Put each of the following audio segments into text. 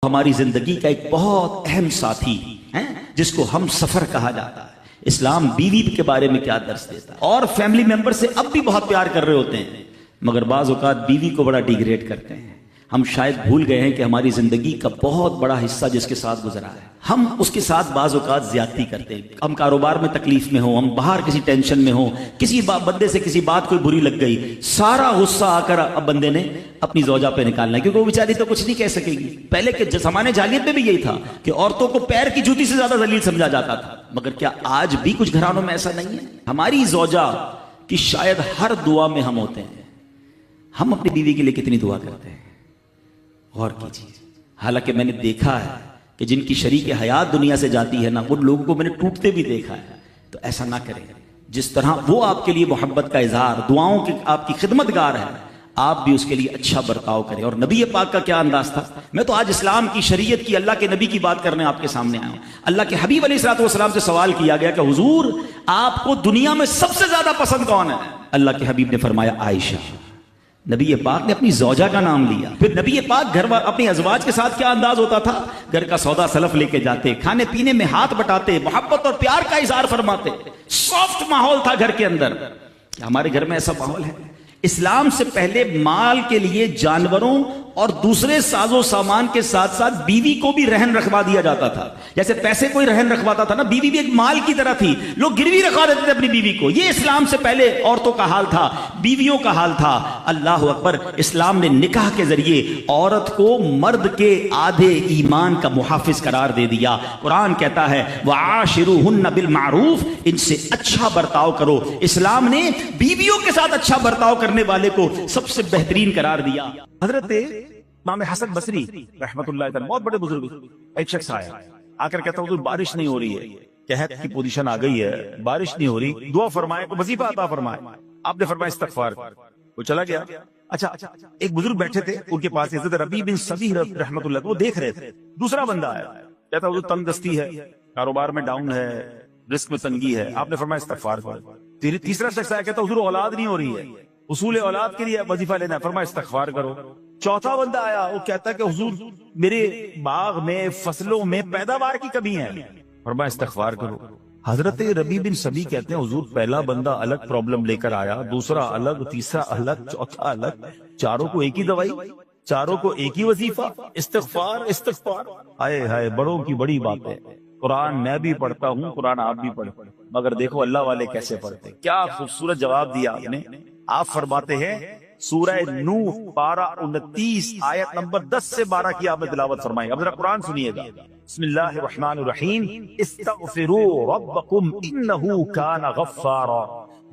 ہماری زندگی کا ایک بہت اہم ساتھی ہے جس کو ہم سفر کہا جاتا ہے۔ اسلام بیوی کے بارے میں کیا درس دیتا ہے؟ اور فیملی ممبر سے اب بھی بہت پیار کر رہے ہوتے ہیں، مگر بعض اوقات بیوی کو بڑا ڈیگریڈ کرتے ہیں۔ ہم شاید بھول گئے ہیں کہ ہماری زندگی کا بہت بڑا حصہ جس کے ساتھ گزرا ہے، ہم اس کے ساتھ بعض اوقات زیادتی کرتے ہیں۔ ہم کاروبار میں تکلیف میں ہوں، ہم باہر کسی ٹینشن میں ہوں، کسی بندے سے کسی بات کوئی بری لگ گئی، سارا غصہ آ کر اب بندے نے اپنی زوجہ پہ نکالنا ہے، کیونکہ وہ بیچاری تو کچھ نہیں کہہ سکے گی۔ پہلے کے زمانے جاہلیت میں بھی یہی تھا کہ عورتوں کو پیر کی جوتی سے زیادہ ذلیل سمجھا جاتا تھا، مگر کیا آج بھی کچھ گھرانوں میں ایسا نہیں ہے؟ ہماری زوجہ کی شاید ہر دعا میں ہم ہوتے ہیں۔ ہم اپنی بیوی کے لیے کتنی دعا کرتے ہیں، غور کیجیے۔ حالانکہ میں نے دیکھا ہے کہ جن کی شریک حیات دنیا سے جاتی ہے نا، ان لوگوں کو میں نے ٹوٹتے بھی دیکھا ہے۔ تو ایسا نہ کریں، جس طرح وہ آپ کے لیے محبت کا اظہار، دعاؤں کی آپ کی خدمت گار ہے، آپ بھی اس کے لیے اچھا برتاؤ کریں۔ اور نبی پاک کا کیا انداز تھا؟ میں تو آج اسلام کی، شریعت کی، اللہ کے نبی کی بات کرنے آپ کے سامنے آیا ہوں۔ اللہ کے حبیب علیہ الصلوۃ والسلام سے سوال کیا گیا کہ حضور آپ کو دنیا میں سب سے زیادہ پسند کون ہے؟ اللہ کے حبیب نے فرمایا عائشہ۔ نبی پاک نے اپنی زوجہ کا نام لیا۔ پھر نبی پاک گھر اپنی ازواج کے ساتھ کیا انداز ہوتا تھا؟ گھر کا سودا سلف لے کے جاتے، کھانے پینے میں ہاتھ بٹاتے، محبت اور پیار کا اظہار فرماتے، سافٹ ماحول تھا گھر کے اندر۔ کیا ہمارے گھر میں ایسا ماحول ہے؟ اسلام سے پہلے مال کے لیے جانوروں اور دوسرے ساز و سامان کے ساتھ ساتھ بیوی کو بھی رہن رکھوا دیا جاتا تھا۔ جیسے پیسے کوئی رہن رکھواتا تھا نا، بیوی بھی ایک مال کی طرح تھی، لوگ گروی رکھوا دیتے تھے اپنی بیوی کو۔ یہ اسلام سے پہلے عورتوں کا حال تھا، بیویوں کا حال تھا۔ اللہ اکبر! اسلام نے نکاح کے ذریعے عورت کو مرد کے آدھے ایمان کا محافظ قرار دے دیا۔ قرآن کہتا ہے وَعَاشِرُوهُنَّ بِالْمَعْرُوفِ، ان سے اچھا برتاؤ کرو۔ اسلام نے بیویوں کے ساتھ اچھا برتاؤ کرنے والے کو سب سے بہترین قرار دیا۔ حضرت امام حسن بصری رحمت اللہ تعالی، بہت بڑے بزرگ، ایک شخص آ کر کہتا ہوں بارش نہیں ہو رہی ہے، قحط کی پوزیشن آ گئی ہے، بارش نہیں ہو رہی، دعا فرمائے، وظیفہ عطا فرمائے۔ آپ نے فرمایا استغفار، وہ چلا گیا۔ اچھا ایک بزرگ بیٹھے تھے ان کے پاس، حضرت ربیع بن صبیح رحمت اللہ، وہ دیکھ رہے تھے۔ دوسرا بندہ آیا، کہتا حضور تنگ دستی ہے، کاروبار میں ڈاؤن ہے، رزق میں تنگی ہے۔ آپ نے فرمایا استغفار کرو۔ تیسرا شخص آیا، کہتا حضور اولاد نہیں ہو رہی ہے، اصول اولاد کے لیے وظیفہ لینا ہے، فرمایا استغفار کرو۔ چوتھا بندہ آیا، وہ کہتا ہے کہ حضور میرے باغ میں، فصلوں میں پیداوار کی کمی ہے، فرمایا استغفار کرو۔ حضرت ربیع بن صبیح کہتے ہیں حضور پہلا بندہ الگ پرابلم لے کر آیا، دوسرا الگ، تیسرا الگ، چوتھا الگ، چاروں کو ایک ہی دوائی، چاروں کو ایک ہی وظیفہ، استغفار استغفار۔ ہائے ہائے، بڑوں کی بڑی بات ہے۔ قرآن میں بھی پڑھتا ہوں، قرآن آپ بھی پڑھتے ہیں، مگر دیکھو اللہ والے کیسے پڑھتے ہیں۔ کیا خوبصورت جواب دیا آپ نے۔ آپ فرماتے ہیں سورہ نوح پارہ 29 آیت نمبر 10 سے 12 کی آپ نے تلاوت فرمائی۔ اب ذرا قرآن سنیے گا۔ بسم اللہ الرحمن الرحیم، استغفروا ربکم انہ کان غفارا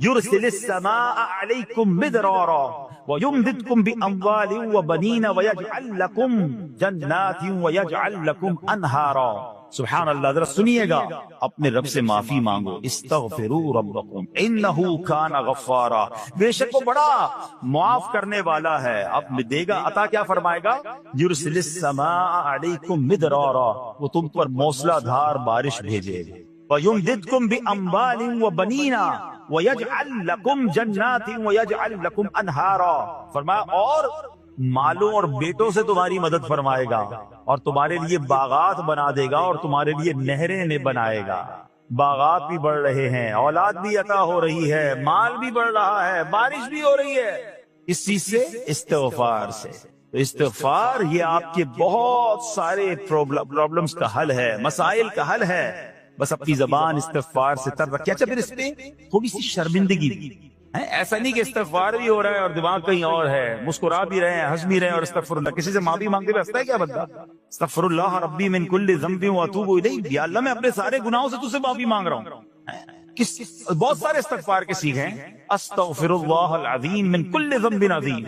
یرسل السماء علیکم مدرارا ویمددکم باموال وبنین ویجعل لکم جنات ویجعل لکم انہارا۔ سبحان اللہ، ذرا سنیے گا، اپنے رب سے معافی مانگو۔ استغفروا ربکم انہ کان غفارا، بے شک وہ بڑا معاف کرنے والا ہے، اب دے گا، عطا کیا فرمائے گا؟ یرسل السماء علیکم مدرارا، وہ تم پر موسلا دھار بارش بھیجے گا۔ وَيُمْدِدْكُمْ بِأَمْوَالٍ وَبَنِينَ وَيَجْعَلْ لَكُمْ جَنَّاتٍ وَيَجْعَلْ لَكُمْ أَنْهَارًا، فرمایا اور مالوں اور بیٹوں سے تمہاری مدد فرمائے گا، اور تمہارے لیے باغات بنا دے گا، اور تمہارے لیے نہریں میں بنائے گا۔ باغات بھی بڑھ رہے ہیں، اولاد بھی عطا ہو رہی ہے، مال بھی بڑھ رہا ہے، بارش بھی ہو رہی ہے، اس چیز سے، استغفار سے۔ تو استغفار یہ آپ کے بہت سارے پرابلمز کا حل ہے، مسائل کا حل ہے، بس اپنی زبان استغفار سے تر رکھیں۔ اچھا پھر اس پہ تھوڑی سی شرمندگی ہے، ایسا نہیں کہ استغفار بھی ہو رہا ہے اور دماغ کہیں اور ہے، مسکرا بھی رہے ہیں، ہنس بھی رہے ہیں، اور استغفر اللہ، کسی سے معافی مانگتے ہوئے ہنستا ہے کیا بندہ؟ استغفر اللہ ربی من کل ذنب واتوب الیہ، یا اللہ میں اپنے سارے گناہوں سے تجھ سے معافی مانگ رہا ہوں۔ بہت سارے استغفار کے سیکھے ہیں، استغفر اللہ العظیم من کل ذنب عظیم،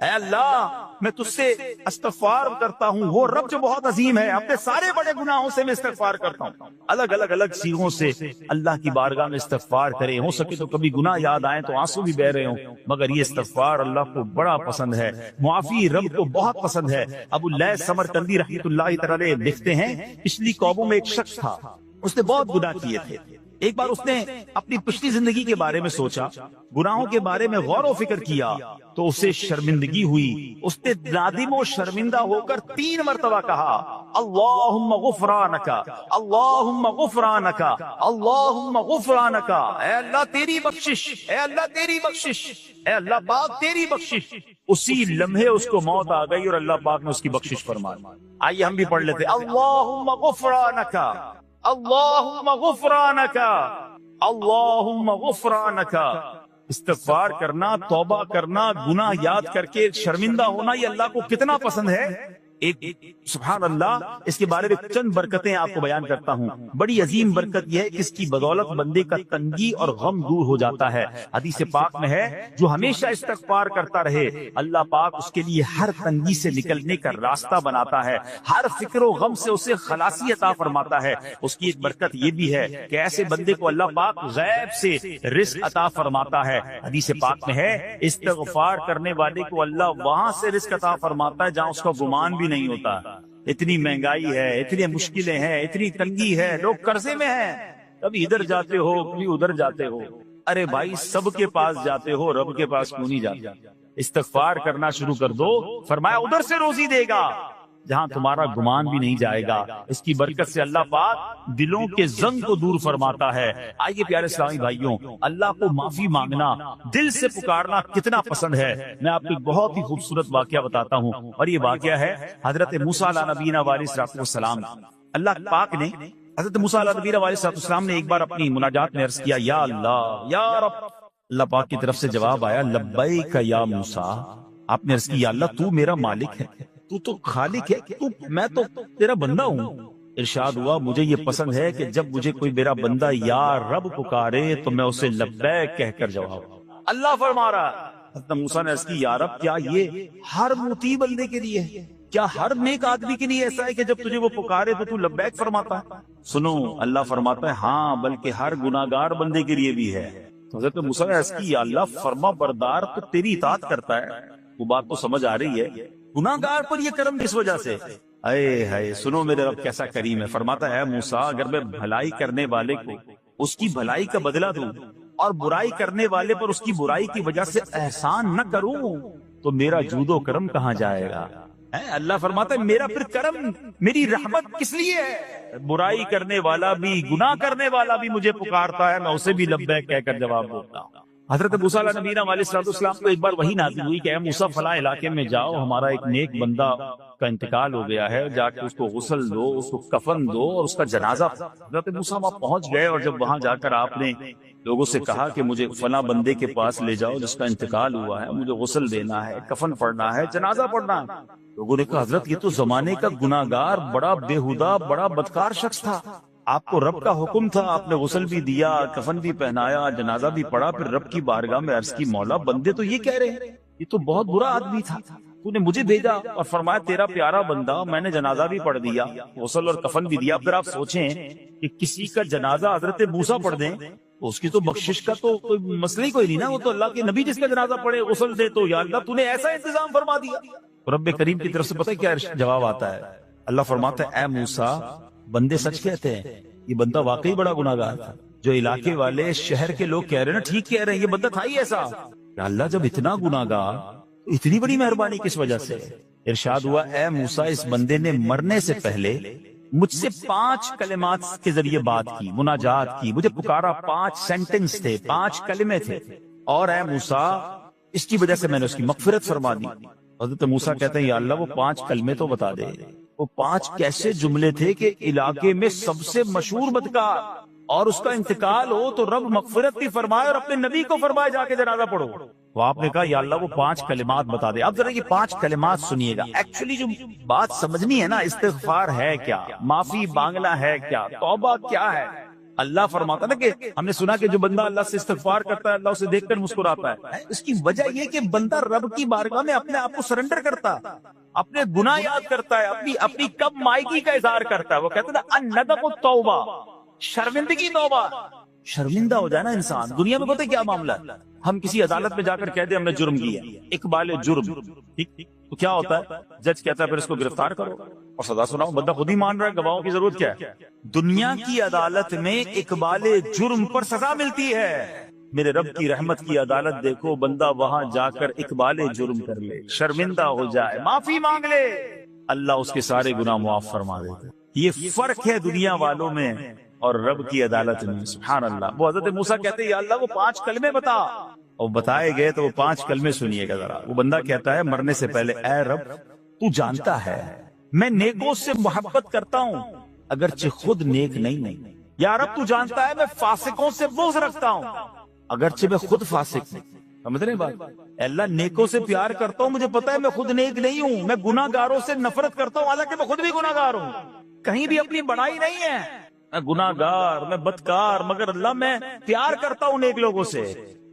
اے اللہ میں تجھ سے استغفار کرتا ہوں، وہ رب جو بہت عظیم ہے، اپنے سارے بڑے گناہوں سے میں استغفار کرتا ہوں۔ الگ سیغوں سے اللہ کی بارگاہ میں استغفار کریں، ہو سکے تو کبھی گناہ یاد آئیں تو آنسو بھی بہ رہے ہوں، مگر یہ استغفار اللہ کو بڑا پسند ہے، معافی رب کو بہت پسند ہے۔ ابو اللیث سمرقندی رحمۃ اللہ تعالی لکھتے ہیں پچھلی قوموں میں ایک شخص تھا، اس نے بہت گناہ کیے تھے، ایک بار اس نے اپنی پچھلی زندگی کے بارے میں سوچا، گناہوں کے بارے میں غور و فکر کیا تو اسے شرمندگی ہوئی. اس نے نادم و شرمندہ ہو کر 3 مرتبہ کہا اللہم غفرانک، اللہم غفرانک، اللہم غفرانک. اے اللہ تیری بخشش، اے اللہ تیری بخشش، اے اللہ پاک تیری بخشش. اسی لمحے اس کو موت آ گئی اور اللہ پاک نے اس کی بخشش فرمائی. آئیے ہم بھی پڑھ لیتے اللہم غفرانک، اللہم غفرانک، اللہم غفرانک. استغفار کرنا، توبہ کرنا، گناہ یاد کر کے شرمندہ ہونا، یہ اللہ کو کتنا پسند ہے. ایک سبحان اللہ، اس کے بارے میں چند برکتیں آپ کو بیان کرتا ہوں. بڑی عظیم برکت یہ ہے کہ اس کی بدولت بندے کا تنگی اور غم دور ہو جاتا ہے. حدیث پاک میں ہے جو ہمیشہ استغفار کرتا رہے اللہ پاک اس کے لیے ہر تنگی سے نکلنے کا راستہ بناتا ہے، ہر فکر و غم سے اسے خلاصی عطا فرماتا ہے. اس کی ایک برکت یہ بھی ہے کہ ایسے بندے کو اللہ پاک غیب سے رزق عطا فرماتا ہے. حدیث پاک میں ہے استغفار کرنے والے کو اللہ وہاں سے رزق عطا فرماتا ہے جہاں اس کا گمان بھی نہیں ہوتا. اتنی مہنگائی ہے، اتنی مشکلیں ہیں، اتنی تنگی ہے، لوگ قرضے میں ہیں، کبھی ادھر جاتے ہو کبھی ادھر جاتے ہو. ارے بھائی سب کے پاس جاتے ہو، رب کے پاس کیوں نہیں جاتے؟ استغفار کرنا شروع کر دو، فرمایا ادھر سے روزی دے گا جہاں تمہارا گمان بھی نہیں جائے گا. اس کی برکت سے اللہ پاک دلوں کے زنگ کو دور فرماتا ہے. آئیے پیارے اسلامی بھائیوں، اللہ کو معافی مانگنا، دل سے پکارنا کتنا پسند ہے. میں آپ کو ایک بہت ہی خوبصورت واقعہ بتاتا ہوں، اور یہ واقعہ ہے حضرت موسیٰ علیہ نبینا علیہ السلام. اللہ پاک نے حضرت موسیٰ علیہ نبینا علیہ السلام نے ایک بار اپنی مناجات میں عرض کیا یا اللہ یا رب. اللہ پاک کی طرف سے جواب آیا لبیک یا موسیٰ. آپ نے عرض کی یا اللہ تو میرا مالک ہے، تو خالق ہے، میں تو تیرا بندہ ہوں. ارشاد ہوا مجھے یہ پسند ہے کہ جب مجھے کوئی میرا بندہ یا رب پکارے تو میں اسے لبیک کہہ کر جواب. اللہ فرما رہا حضرت موسیٰ نے عرض کی یا رب کیا یہ ہر مطیع بندے کے لیے ہے؟ کیا ہر نیک آدمی کے لیے ایسا ہے کہ جب تجھے وہ پکارے تو لبیک فرماتا ہے؟ سنو اللہ فرماتا ہے ہاں بلکہ ہر گناہگار بندے کے لیے بھی ہے. حضرت موسیٰ نے عرض کی یا اللہ فرما بردار تو تیری اطاعت کرتا ہے. وہ بات تو سمجھ آ رہی ہے، گناہگار پر یہ کرم کس وجہ سے؟ اے ہے سنو میرے رب کیسا کریم ہے. فرماتا ہے موسیٰ اگر میں بھلائی کرنے والے کو اس کی بھلائی کا بدلہ دوں اور برائی کرنے والے پر اس کی برائی کی وجہ سے احسان نہ کروں تو میرا جود و کرم کہاں جائے گا؟ اللہ فرماتا ہے میرا پھر کرم، میری رحمت کس لیے ہے؟ برائی کرنے والا بھی، گناہ کرنے والا بھی مجھے پکارتا ہے، میں اسے بھی لبیک کہہ کر جواب دیتا ہوں. حضرت موسیٰ علیہ نبینا علیہ السلام کو ایک بار وحی نازل ہوئی کہ اے موسیٰ فلاں علاقے میں جاؤ، ہمارا ایک نیک بندہ کا انتقال ہو گیا ہے، جا کے اس کو غسل دو، اس کو کفن دو اور اس کا جنازہ. حضرت موسیٰ وہاں پہنچ گئے اور جب وہاں جا کر آپ نے لوگوں سے کہا کہ مجھے فلاں بندے کے پاس لے جاؤ جس کا انتقال ہوا ہے، مجھے غسل دینا ہے، کفن پڑھنا ہے، جنازہ پڑھنا ہے. لوگوں نے کہا حضرت یہ تو زمانے کا گناہگار، بڑا بےہودہ، بڑا بدکار شخص تھا، آپ کو رب کا حکم تھا، آپ نے غسل بھی دیا، کفن بھی پہنایا، جنازہ بھی پڑھا، پھر رب کی بارگاہ میں عرض کی مولا بندے تو یہ کہہ رہے ہیں یہ تو بہت برا آدمی تھا، تو نے مجھے بھیجا اور فرمایا تیرا پیارا بندہ، میں نے جنازہ بھی پڑھ دیا، غسل اور کفن بھی دیا. پھر آپ سوچیں کہ کسی کا جنازہ حضرت موسیٰ پڑھ دیں اس کی تو بخشش کا تو کوئی مسئلہ ہی کوئی نہیں نا، وہ تو اللہ کے نبی جس کا جنازہ پڑھے غسل دے تو یا اللہ تو نے ایسا انتظام فرما دیا. رب کریم کی طرف سے پتہ کیا جواب آتا ہے؟ اللہ فرماتا ہے اے موسیٰ بندے سچ کہتے ہیں، یہ بندہ واقعی بڑا گناہگار تھا. جو علاقے والے شہر کے لوگ کہہ رہے ہیں نا ٹھیک کہہ رہے ہیں، یہ بندہ تھا ہی ایسا. اللہ جب اتنا گناہگار اتنی بڑی مہربانی کس وجہ سے؟ ارشاد ہوا اے موسیٰ اس بندے نے مرنے سے پہلے مجھ سے 5 کلمات کے ذریعے بات کی، مناجات کی، مجھے پکارا، 5 سینٹنس تھے، 5 کلمے تھے، اور اے موسیٰ اس کی وجہ سے میں نے اس کی مغفرت فرما دی. حضرت موسیٰ کہتے ہیں یا اللہ وہ 5 کلمے تو بتا دے. وہ 5 کیسے جملے تھے کہ علاقے میں سب سے مشہور بدکار اور اس کا انتقال ہو تو رب مغفرت بھی فرمائے اور اپنے نبی کو فرمائے جا کے جنازہ پڑھو. وہ آپ نے کہا یا اللہ وہ 5 کلمات بتا دے. اب ذرا یہ 5 کلمات سنیے گا. ایکچولی جو بات سمجھنی ہے نا، استغفار ہے کیا، معافی مانگنا ہے کیا، توبہ کیا ہے. اللہ فرماتا نا کہ ہم نے سنا کہ جو بندہ اللہ سے استغفار کرتا ہے اللہ اسے دیکھ کر مسکراتا ہے. اس کی وجہ یہ کہ بندہ رب کی بارگاہ میں اپنے آپ کو سرنڈر کرتا ہے، اپنے گناہ یاد کرتا ہے، اپنی کم مائگی کا اظہار کرتا ہے. وہ کہتے ہیں الندم التوبہ، شرمندگی توبہ. شرمندہ ہو جائے نا انسان، دنیا میں پتہ کیا معاملہ ہے، ہم کسی عدالت میں جا کر کہہ دیں ہم نے جرم کیا، اقبال جرم، ٹھیک تو کیا ہوتا ہے؟ جج کہتا ہے پھر اس کو گرفتار کرو اور سزا سناؤ، بندہ خود ہی مان رہا ہے، گواہوں کی ضرورت کیا ہے؟ دنیا کی عدالت میں اقبال جرم پر سزا ملتی ہے، میرے رب کی رحمت کی عدالت دیکھو، بندہ وہاں جا کر اقبال جرم کر لے، شرمندہ ہو جائے، معافی مانگ لے، اللہ اس کے سارے گناہ معاف فرما دیتا ہے۔ یہ فرق ہے دنیا والوں میں اور رب کی عدالت میں، سبحان اللہ۔ وہ حضرت موسیٰ کہتے ہیں یا اللہ وہ 5 کلمے بتا، اور بتائے گئے تو وہ 5 کلمے سنیے گا ذرا۔ وہ بندہ کہتا ہے مرنے سے پہلے، اے رب تو جانتا ہے میں نیکوں سے محبت کرتا ہوں اگرچہ خود نیک نہیں ہوں، یا رب تو جانتا ہے میں فاسقوں سے بغض رکھتا ہوں اگرچہ میں خود فاسق نہیں۔ سمجھ رہے ہیں بات؟ اللہ نیکوں سے پیار کرتا ہوں، مجھے پتا ہے میں خود نیک نہیں ہوں، میں گناہ گاروں سے نفرت کرتا ہوں حالانکہ میں خود بھی گناہ گار ہوں، کہیں بھی اپنی بڑائی نہیں ہے، میں گناہ گار، میں بدکار، مگر اللہ میں پیار کرتا ہوں نیک لوگوں سے۔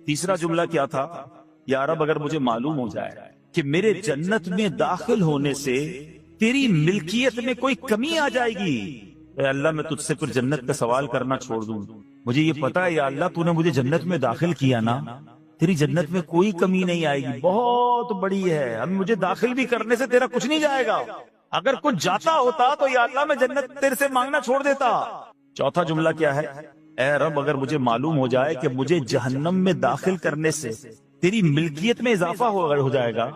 تیسرا جملہ کیا تھا؟ یا رب اگر مجھے معلوم ہو جائے کہ میرے جنت میں داخل ہونے سے تیری ملکیت میں کوئی کمی آ جائے گی، اے اللہ میں تجھ سے پھر جنت کا سوال کرنا چھوڑ دوں، مجھے یہ پتا ہے یا اللہ تو نے مجھے جنت میں داخل کیا نا، تیری جنت میں کوئی کمی نہیں آئے گی، بہت بڑی ہے، اب مجھے داخل بھی کرنے سے تیرا کچھ نہیں جائے گا، اگر کچھ جاتا ہوتا تو یا اللہ میں جنت تیرے سے مانگنا چھوڑ دیتا۔ چوتھا جملہ کیا ہے؟ اے رب اگر مجھے معلوم ہو جائے کہ مجھے جہنم میں داخل کرنے سے تیری ملکیت میں اضافہ ہو جائے گا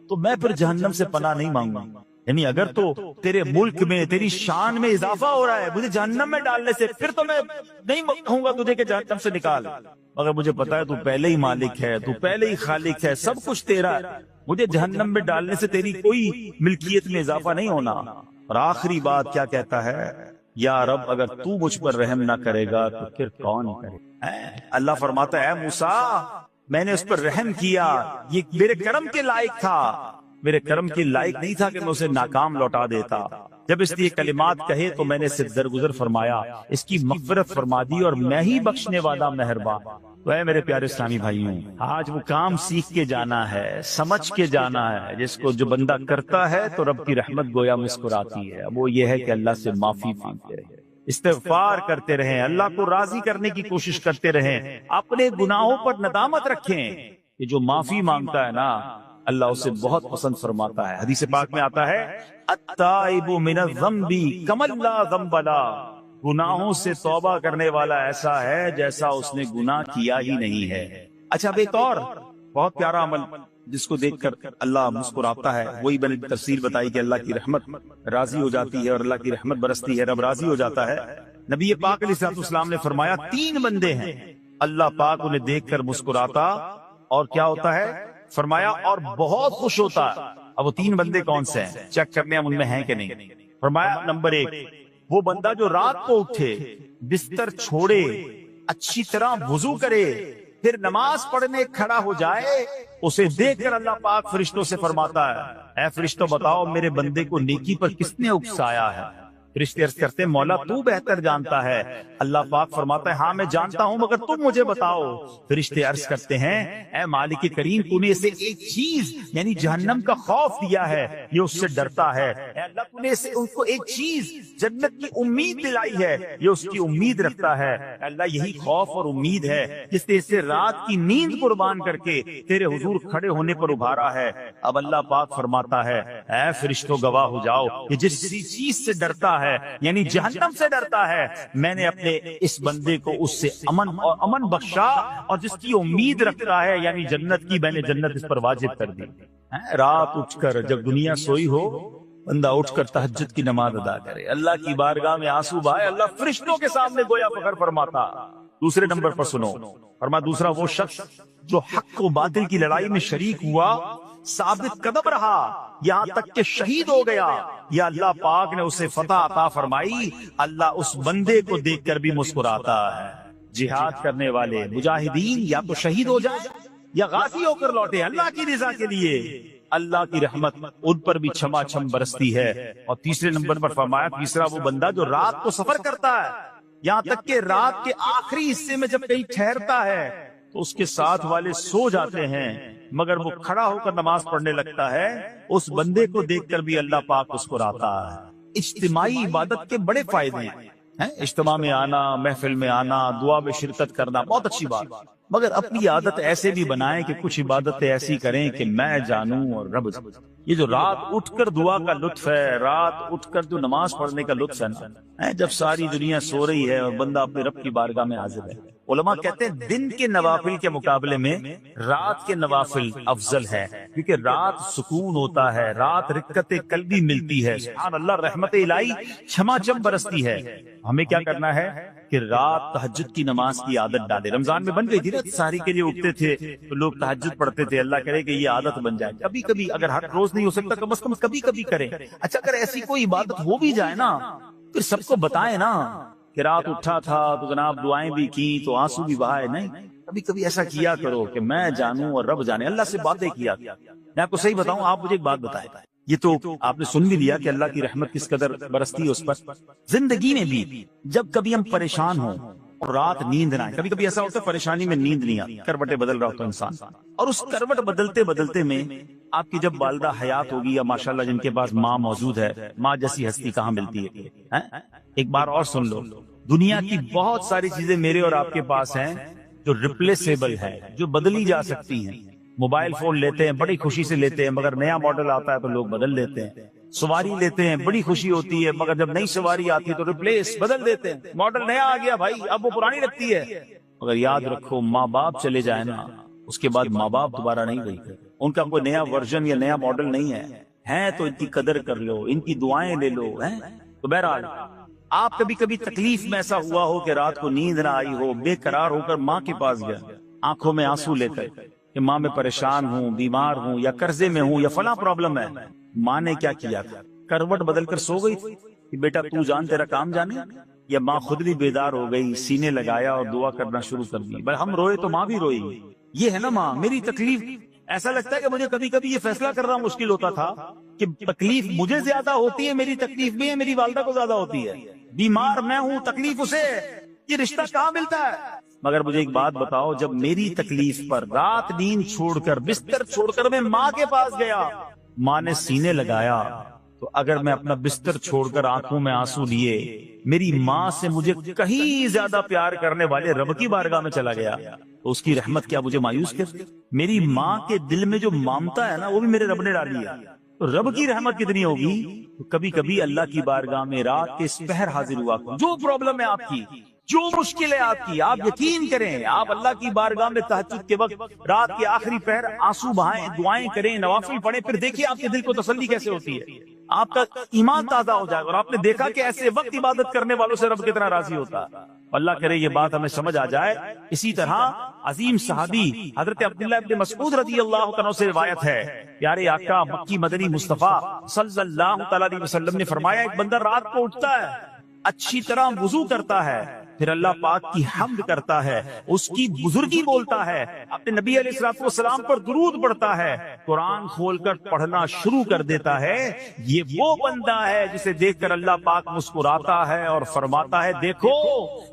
تو میں پھر جہنم سے پناہ نہیں مانگوں، یعنی اگر تو تیرے ملک میں تیری شان میں اضافہ ہو رہا ہے مجھے جہنم میں ڈالنے سے، پھر تو میں نہیں کہوں گا تجھے کہ جہنم سے نکال، مگر مجھے پتا ہے تو پہلے ہی مالک ہے، تو پہلے ہی خالق ہے، سب کچھ تیرا ہے، مجھے جہنم میں ڈالنے سے تیری کوئی ملکیت میں اضافہ نہیں ہونا۔ اور آخری بات کیا کہتا ہے؟ یا رب اگر تو مجھ پر رحم نہ کرے گا تو پھر کون کرے؟ اللہ فرماتا ہے اے موسیٰ میں نے اس پر رحم کیا، یہ میرے کرم کے لائق تھا، میرے کرم کے لائق نہیں تھا کہ میں اسے ناکام لوٹا دیتا، جب اس لیے کلمات کہے تو میں نے اسے درگزر فرمایا، اس کی مغفرت فرما دی اور میں ہی بخشنے والا مہربان۔ تو اے میرے پیارے اسلامی بھائیوں، آج وہ کام سیکھ کے جانا ہے، سمجھ کے جانا ہے، جس کو جو بندہ کرتا ہے تو رب کی رحمت گویا مسکراتی ہے، وہ یہ ہے کہ اللہ سے معافی مانگتے رہے، استغفار کرتے رہیں، اللہ کو راضی کرنے کی کوشش کرتے رہیں، اپنے گناہوں پر ندامت رکھیں، کہ جو معافی مانگتا ہے نا اللہ اسے بہت پسند فرماتا ہے۔ حدیث پاک میں آتا ہے التائب من الذنب کمن لا ذنب له، گناہوں سے توبہ کرنے والا ایسا ہے جیسا اس نے گناہ کیا ہی نہیں ہے۔ اچھا اب ایک اور بہت پیارا عمل جس کو دیکھ کر اللہ مسکراتا ہے، وہی میں نے تفصیل بتائی کہ اللہ کی رحمت راضی ہو جاتی ہے اور اللہ کی رحمت برستی ہے، رب راضی ہو جاتا ہے۔ نبی پاک علیہ الصلوۃ والسلام نے فرمایا 3 بندے ہیں اللہ پاک انہیں دیکھ کر مسکراتا اور کیا ہوتا ہے؟ فرمایا اور بہت خوش ہوتا ہے۔ اب وہ 3 بندے کون سے ہیں؟ چیک کرنے ہم ان میں ہیں کہ نہیں۔ فرمایا نمبر 1 وہ بندہ جو رات کو اٹھے، بستر چھوڑے، اچھی طرح وضو کرے، پھر نماز پڑھنے کھڑا ہو جائے، اسے دیکھ کر اللہ پاک فرشتوں سے فرماتا ہے اے فرشتوں بتاؤ میرے بندے کو نیکی پر کس نے اکسایا ہے؟ فرشتے عرض کرتے ہیں مولا تو بہتر جانتا ہے۔ اللہ پاک فرماتا ہے ہاں میں جانتا ہوں مگر تم مجھے بتاؤ۔ فرشتے عرض کرتے ہیں اے مالک کریم تو نے اسے ایک چیز یعنی جہنم کا خوف دیا ہے، یہ اس سے ڈرتا ہے۔ اے اللہ تو نے اسے ان کو ایک چیز جنت کی امید دلائی ہے، یہ اس کی امید رکھتا ہے۔ اے اللہ یہی خوف اور امید ہے جس نے اسے رات کی نیند قربان کر کے تیرے حضور کھڑے ہونے پر ابھارا ہے۔ اب اللہ پاک فرماتا ہے اے فرشتوں گواہ ہو جاؤ کہ جس چیز سے ڈرتا ہے یعنی جہنم سے ڈرتا ہے، میں نے اپنے اس بندے کو اس سے امن بخشا، اور جس کی امید رکھتا ہے یعنی جنت کی، میں نے جنت اس پر واجب کر دی۔ رات اٹھ کر جب دنیا سوئی ہو بندہ اٹھ کر تہجد کی نماز ادا کرے، اللہ کی بارگاہ میں آنسو بہائے، اللہ فرشتوں کے سامنے گویا فخر فرماتا۔ دوسرے نمبر پر سنو، فرمایا دوسرا وہ شخص جو حق و باطل کی لڑائی میں شریک ہوا، ثابت قدم رہا یہاں تک کہ شہید ہو گیا، یا اللہ پاک نے اسے فتح عطا فرمائی، اللہ اس بندے کو دیکھ کر بھی مسکراتا ہے۔ جہاد کرنے والے مجاہدین یا تو شہید ہو جائے یا غازی ہو کر لوٹے اللہ کی رضا کے لیے، اللہ کی رحمت ان پر بھی چھما چھم برستی ہے۔ اور تیسرے نمبر پر فرمایا تیسرا وہ بندہ جو رات کو سفر کرتا ہے، یہاں تک کہ رات کے آخری حصے میں جب کہیں ٹھہرتا ہے تو اس کے ساتھ والے سو جاتے ہیں مگر وہ کھڑا ہو کر نماز پڑھنے لگتا ہے، اس بندے کو دیکھ کر بھی اللہ پاک مسکراتا ہے۔ اجتماعی عبادت کے بڑے فائدے ہیں، اجتماع میں آنا، محفل میں آنا، دعا میں شرکت کرنا بہت اچھی بات، مگر اپنی عادت ایسے بھی بنائیں کہ کچھ عبادتیں ایسی کریں کہ میں جانوں اور رب جانوں۔ یہ جو رات اٹھ کر دعا کا لطف ہے، رات اٹھ کر جو نماز پڑھنے کا لطف ہے نا، جب ساری دنیا سو رہی ہے اور بندہ اپنے رب کی بارگاہ میں حاضر ہے۔ علماء کہتے ہیں دن کے نوافل کے مقابلے میں رات کے نوافل افضل ہے، کیونکہ رات سکون ہوتا ہے، رات رکت قلبی ملتی ہے، سبحان اللہ، رحمت الہی چھما چھم برستی ہے۔ ہمیں کیا کرنا ہے کہ رات تہجد کی نماز کی عادت ڈالے۔ رمضان میں بن گئی تھی نا، ساری کے لیے اٹھتے تھے تو لوگ تہجد پڑھتے تھے، اللہ کرے کہ یہ عادت بن جائے۔ کبھی کبھی، اگر ہر روز نہیں ہو سکتا کم از کم کبھی کبھی کریں۔ اچھا اگر ایسی کوئی عبادت ہو بھی جائے نا، پھر سب کو بتائیں نا کہ رات اٹھا تھا تو جناب دعائیں بھی کی تو آنسو بھی بہائے۔ نہیں، کبھی کبھی ایسا کیا کرو کہ میں جانوں اور رب جانے، اللہ سے باتیں کیا۔ میں آپ کو صحیح بتاؤں، آپ مجھے ایک بات بتائیں، یہ تو آپ نے سن بھی لیا کہ اللہ کی رحمت کس قدر برستی ہے اس پر۔ زندگی میں بھی جب کبھی ہم پریشان ہوں اور رات نیند نہ آئے، کبھی کبھی ایسا ہوتا ہے پریشانی میں نیند نہیں آتی، کروٹیں بدل رہا ہوتا ہے انسان، اور اس کروٹ بدلتے بدلتے میں آپ کی جب والدہ حیات ہوگی یا ماشاءاللہ جن کے پاس ماں موجود ہے، ماں جیسی ہستی کہاں ملتی ہے۔ ایک بار اور سن لو، دنیا کی بہت ساری چیزیں میرے اور آپ کے پاس ہیں جو ریپلیسیبل ہے، جو بدلی جا سکتی ہیں۔ موبائل فون لیتے ہیں، بڑی خوشی سے لیتے ہیں، مگر نیا ماڈل آتا ہے تو لوگ بدل لیتے ہیں۔ سواری لیتے ہیں، بڑی خوشی ہوتی ہے، مگر جب نئی سواری آتی ہے تو ریپلیس بدل دیتے ہیں، ماڈل نیا آ گیا بھائی، اب وہ پرانی لگتی ہے۔ مگر یاد رکھو، ماں باپ چلے جائیں نا، اس کے بعد ماں باپ دوبارہ نہیں وہی کرتے، ان کا کوئی نیا ورژن یا نیا ماڈل نہیں ہے تو ان کی قدر کر لو، ان کی دعائیں لے لو۔ تو بہرحال آپ کبھی کبھی تکلیف میں ایسا ہوا ہو کہ رات کو نیند نہ آئی ہو، بے قرار ہو کر ماں کے پاس گیا، آنکھوں میں آنسو لے کر کہ ماں میں پریشان ہوں، بیمار ہوں، یا قرضے میں ہوں، یا فلاں پرابلم ہے۔ ماں نے کیا کیا تھا؟ کروٹ بدل کر سو گئی تھی کہ بیٹا تو جان تیرا کام جانے، یا ماں خود بھی بیدار ہو گئی، سینے لگایا اور دعا کرنا شروع کر دی۔ بھائی ہم روئے تو ماں بھی روئی۔ یہ ہے نا ماں، میری تکلیف۔ ایسا لگتا ہے کہ مجھے کبھی کبھی یہ فیصلہ کرنا مشکل ہوتا تھا کہ تکلیف مجھے زیادہ ہوتی ہے، میری تکلیف بھی ہے، میری والدہ کو زیادہ ہوتی ہے، بیمار میں ہوں، تکلیف اسے، یہ رشتہ کہاں ملتا ہے؟ مگر مجھے ایک بات بتاؤ، جب میری تکلیف پر رات نیند چھوڑ کر، بستر چھوڑ کر میں ماں کے پاس گیا، ماں نے سینے لگایا، تو اگر میں اپنا بستر چھوڑ کر آنکھوں میں آنسو لیے میری ماں سے مجھے کہیں زیادہ پیار کرنے والے رب کی بارگاہ میں چلا گیا، تو اس کی رحمت کیا مجھے مایوس کرتی؟ میری ماں کے دل میں جو ممتا ہے نا، وہ بھی میرے رب نے ڈالی ہے، تو رب کی رحمت کتنی ہوگی؟ تو کبھی کبھی اللہ کی بارگاہ میں رات کے پہر حاضر ہوا کرو، جو پرابلم ہے آپ کی، جو مشکل ہے آپ کی، آپ یقین کریں، آپ اللہ کی بارگاہ میں تہجد کے وقت رات کے آخری پہر آنسو بہائیں، دعائیں کریں، نوافل پڑھیں، پھر دیکھیے آپ کے دل کو تسلی کیسے ہوتی ہے، آپ کا ایمان تازہ ہو جائے گا، اور آپ نے دیکھا کہ ایسے وقت عبادت کرنے والوں سے رب کتنا راضی ہوتا ہے۔ اللہ کرے یہ بات ہمیں سمجھ آ جائے۔ اسی طرح عظیم صحابی حضرت عبداللہ ابن مسعود رضی اللہ عنہ سے روایت ہے، پیارے آقا مکی مدنی مصطفیٰ صلی اللہ تعالی علیہ وسلم نے فرمایا، ایک بندہ رات کو اٹھتا ہے، اچھی طرح وضو کرتا ہے، پھر اللہ پاک کی حمد کرتا ہے، اس کی بزرگی بولتا ہے، اپنے نبی علیہ الصلوۃ والسلام پر درود پڑھتا ہے، قرآن کھول کر پڑھنا شروع کر دیتا ہے، یہ وہ بندہ ہے جسے دیکھ کر اللہ پاک مسکراتا ہے اور فرماتا ہے، دیکھو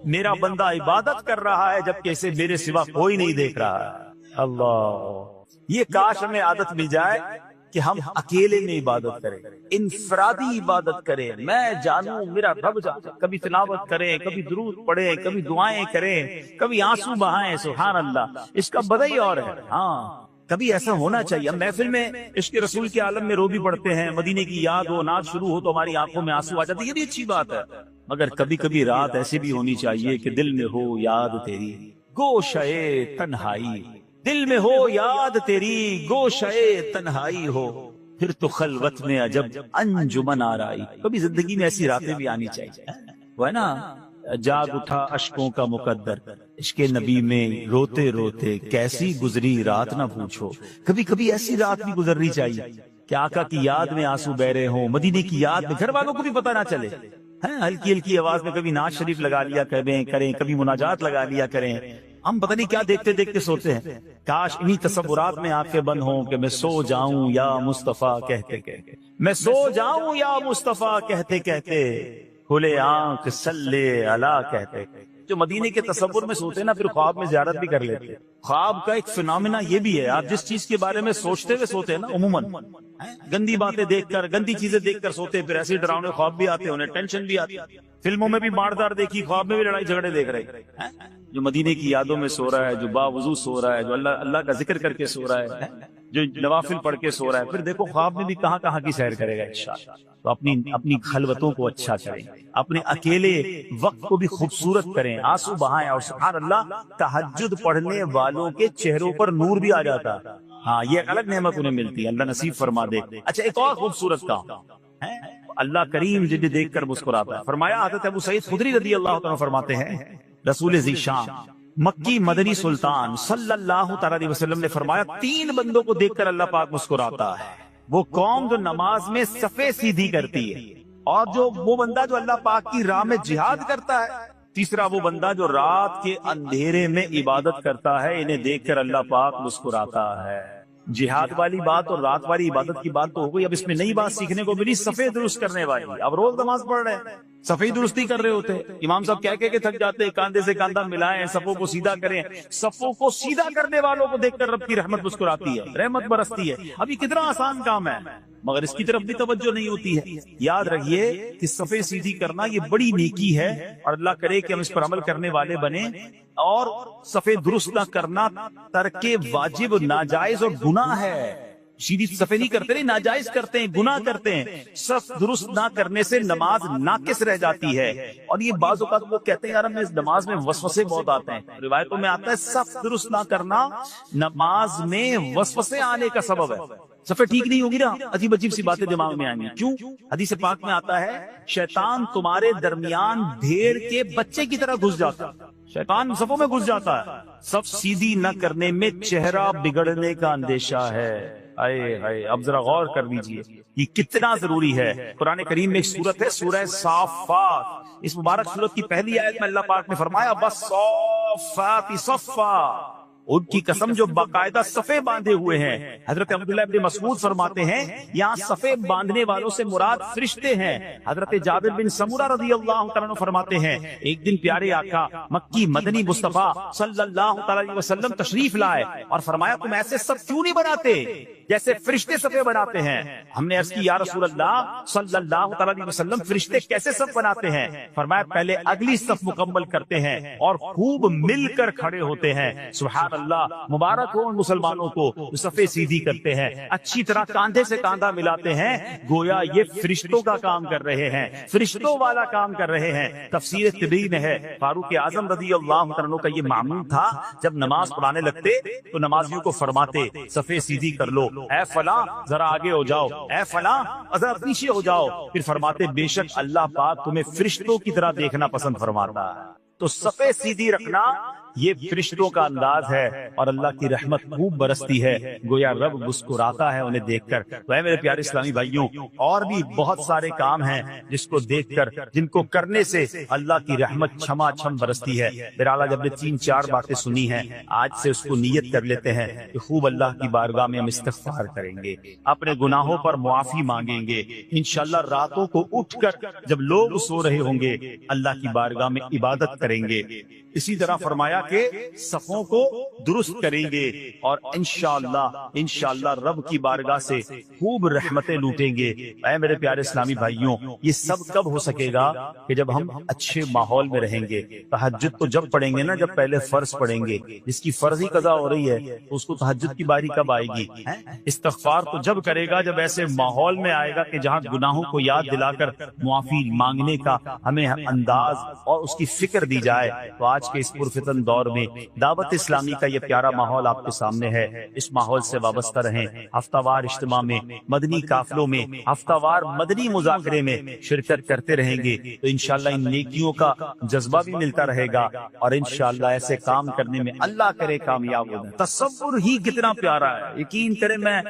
میرا بندہ عبادت کر رہا ہے جبکہ اسے میرے سوا کوئی نہیں دیکھ رہا ہے۔ اللہ، یہ کاش ہمیں عادت مل جائے کہ ہم اکیلے میں عبادت کریں، انفرادی عبادت کریں، میں جانوں میرا رب جانے، کبھی تلاوت کریں، کبھی درود پڑھیں، کبھی دعائیں کریں، کبھی آنسو بہائیں، سبحان اللہ، اس کا بدہ ہی اور ہے۔ ہاں کبھی ایسا ہونا چاہیے، ہم محفل میں عشق رسول کے عالم میں رو بھی پڑھتے ہیں، مدینے کی یاد ہو، نعت شروع ہو تو ہماری آنکھوں میں آنسو آ جاتے ہیں، یہ بھی اچھی بات ہے، مگر کبھی کبھی رات ایسی بھی ہونی چاہیے کہ دل میں ہو یاد تیری گوشئے تنہائی، دل میں ہو یاد تیری گوشئے تنہائی ہو، پھر تو خلوت میں عجب انجمن آرائی۔ کبھی زندگی میں ایسی راتیں بھی آنی چاہیے، وہ ہے نا، جاگ اٹھا اشکوں کا مقدر، عشق نبی میں روتے روتے کیسی گزری رات نہ پوچھو۔ کبھی کبھی ایسی رات بھی گزرنی چاہیے کہ آقا کی یاد میں آنسو بہ رہے ہوں، مدینے کی یاد میں، گھر والوں کو بھی پتہ نہ چلے، ہلکی ہلکی آواز میں کبھی نعت شریف لگا لیا کریں، کبھی مناجات لگا لیا کریں، ہم پتہ نہیں کیا دیکھتے دیکھتے سوتے ہیں۔ کاش انہی تصورات میں آنکھیں بند ہوں کہ میں سو جاؤں یا مصطفیٰ کہتے کہتے، میں سو جاؤں یا مصطفیٰ کہتے کہتے، کھلے آنکھ صلی علی کہتے۔ جو مدینے کے تصور میں سوتے ہیں نا، پھر خواب میں زیارت بھی کر لیتے۔ خواب کا ایک فنامنا یہ بھی ہے، آپ جس چیز کے بارے میں سوچتے ہوئے سوتے ہیں نا، عموماً گندی باتیں دیکھ کر، گندی چیزیں دیکھ کر سوتے ہیں، پھر ایسے ڈراؤنے خواب بھی آتے ہیں، انہیں ٹینشن بھی آتی ہے۔ فلموں میں بھی ماردار دیکھی، خواب میں بھی لڑائی جھگڑے دیکھ رہے ہیں، جو مدینے کی یادوں میں سو رہا ہے، جو باوضو سو رہا ہے، جو اللہ کا ذکر کر کے سو رہا ہے، جو نوافل پڑھ کے سو رہا ہے، پھر دیکھو خواب میں بھی کہاں کہاں کی سیر کرے گا انشاءاللہ۔ تو اپنی خلوتوں کو اچھا کریں، اپنے اکیلے وقت کو بھی خوبصورت کریں، آنسو بہائیں، اور سبحان اللہ تہجد پڑھنے والوں کے چہروں پر نور بھی آ جاتا ہے۔ ہاں، یہ ایک الگ نعمت انہیں ملتی ہے، اللہ نصیب فرما دے۔ اچھا، ایک اور خوبصورت کام ہے، اللہ کریم جنہیں دیکھ کر مسکراتا ہے۔ فرمایا حضرت ابو سعید خدری رضی اللہ تعالیٰ فرماتے ہیں، رسول ذیشان مکی مدنی سلطان صلی اللہ تعالیٰ علیہ وسلم نے فرمایا 3 بندوں کو دیکھ کر اللہ پاک مسکراتا ہے۔ وہ قوم جو نماز میں صفیں سیدھی کرتی ہے، اور وہ بندہ جو اللہ پاک کی راہ میں جہاد کرتا ہے، تیسرا وہ بندہ جو رات کے اندھیرے میں عبادت کرتا ہے، انہیں دیکھ کر اللہ پاک مسکراتا ہے۔ جہاد والی بات اور رات والی عبادت کی بات تو ہو گئی، اب اس میں نئی بات سیکھنے کو ملی، صفیں درست کرنے والی۔ اب روز نماز پڑھ رہے ہیں، صفیں درستی کر رہے ہوتے ہیں، امام صاحب کہہ کے تھک جاتے ہیں، کاندھے سے کاندھا ملائیں، صفوں کو سیدھا کریں۔ صفوں کو سیدھا کرنے والوں کو دیکھ کر رب کی رحمت مسکراتی ہے، رحمت برستی ہے۔ اب یہ کتنا آسان کام ہے، مگر اس کی طرف بھی توجہ نہیں ہوتی ہے۔ یاد رکھیے کہ صفیں سیدھی کرنا یہ بڑی نیکی ہے، اور اللہ کرے کہ ہم اس پر عمل کرنے والے بنیں۔ اور صفیں درست نہ کرنا ترک واجب، ناجائز اور گناہ ہے۔ سیدھی صفیں نہیں کرتے، نہیں، ناجائز کرتے ہیں، گناہ کرتے ہیں۔ صف درست نہ کرنے سے نماز ناقص رہ جاتی ہے۔ اور یہ بعض اوقات وہ کہتے ہیں یار ہمیں نماز میں وسوسے بہت آتے ہیں، روایتوں میں آتا ہے صف درست نہ کرنا نماز میں وسوسے آنے کا سبب ہے۔ صفیں ٹھیک نہیں ہوگی نا، عجیب عجیب سی باتیں دماغ میں آئیں گی۔ کیوں؟ حدیث پاک میں آتا ہے شیطان تمہارے درمیان بھیڑ کے بچے کی طرح گھس جاتا ہے، شیطان صفوں میں گھس جاتا ہے۔ صف سیدھی نہ کرنے میں چہرہ بگڑنے کا اندیشہ ہے۔ اب ذرا غور کر لیجئے یہ کتنا ضروری ہے۔ قرآن کریم میں ایک سورت ہے، سورہ صافات۔ اس مبارک سورت کی پہلی آیت میں اللہ پاک نے فرمایا وَالصَّافَّاتِ صَفًّا، ان کی قسم جو باقاعدہ صفیں باندھے ہوئے ہیں۔ حضرت عبداللہ ابن مسعود فرماتے ہیں یہاں صفیں باندھنے والوں سے مراد فرشتے ہیں۔ حضرت جابر بن سمورہ رضی اللہ تعالیٰ عنہ فرماتے ہیں ایک دن پیارے آقا مکی مدنی مصطفیٰ صلی اللہ تعالیٰ علیہ وسلم تشریف لائے اور فرمایا تم ایسے صف کیوں نہیں بناتے جیسے فرشتے صفیں بناتے ہیں؟ ہم نے عرض کی یا رسول اللہ صلی اللہ تعالیٰ علیہ وسلم فرشتے کیسے صف بناتے ہیں؟ فرمایا پہلے اگلی صف مکمل کرتے ہیں اور خوب مل کر کھڑے ہوتے ہیں۔ سبحان اللہ، مبارک ہو ان مسلمانوں کو صفیں سیدھی کرتے ہیں، اچھی طرح کاندھے سے کاندھا ملاتے ہیں، گویا یہ فرشتوں کا کام کر رہے ہیں، فرشتوں والا کام کر رہے ہیں۔ تفسیر طبری میں ہے فاروق اعظم رضی اللہ عنہ کا یہ معمول تھا، جب نماز پڑھانے لگتے تو نمازیوں کو فرماتے صفیں سیدھی کر لو، اے فلاں ذرا آگے ہو جاؤ، اے فلاں ذرا پیچھے ہو جاؤ، پھر فرماتے بے شک اللہ پاک تمہیں فرشتوں کی طرح دیکھنا پسند فرماتا ہے۔ تو صفیں سیدھی رکھنا یہ فرشتوں کا انداز ہے اور اللہ کی رحمت خوب برستی ہے، گویا رب مسکراتا ہے انہیں دیکھ کر۔ تو اے میرے پیارے اسلامی بھائیوں، اور بھی بہت سارے کام ہیں جس کو دیکھ کر، جن کو کرنے سے اللہ کی رحمت چھما چھم برستی ہے۔ بہرحال جب نے 3-4 باتیں سنی ہیں، آج سے اس کو نیت کر لیتے ہیں کہ خوب اللہ کی بارگاہ میں ہم استغفار کریں گے، اپنے گناہوں پر معافی مانگیں گے۔ انشاءاللہ راتوں کو اٹھ کر جب لوگ سو رہے ہوں گے اللہ کی بارگاہ میں عبادت کریں گے۔ اسی طرح فرمایا کہ صفوں کو درست کریں گے اور انشاءاللہ رب کی بارگاہ سے خوب رحمتیں لوٹیں گے۔ اے میرے پیارے اسلامی بھائیوں، یہ سب کب ہو سکے گا کہ جب ہم اچھے ماحول میں رہیں گے۔ تہجد تو جب پڑھیں گے نا جب پہلے فرض پڑھیں گے، جس کی فرض ہی قضا ہو رہی ہے اس کو تہجد کی باری کب آئے گی؟ استغفار تو جب کرے گا جب ایسے ماحول میں آئے گا کہ جہاں گناہوں کو یاد دلا کر معافی مانگنے کا ہمیں انداز اور اس کی فکر دی جائے۔ تو آج کے اس پرفتن دور میں دعوت اسلامی کا یہ پیارا ماحول آپ کے سامنے ہے، اس ماحول سے وابستہ رہیں۔ ہفتہ وار اجتماع میں، مدنی قافلوں میں، ہفتہ وار مدنی مذاکرے میں شرکت کرتے رہیں گے تو انشاءاللہ ان نیکیوں کا جذبہ بھی ملتا رہے گا اور انشاءاللہ ایسے کام کرنے میں اللہ کرے کامیاب ہو جائیں۔ تصور ہی کتنا پیارا ہے، یقین کریں، میں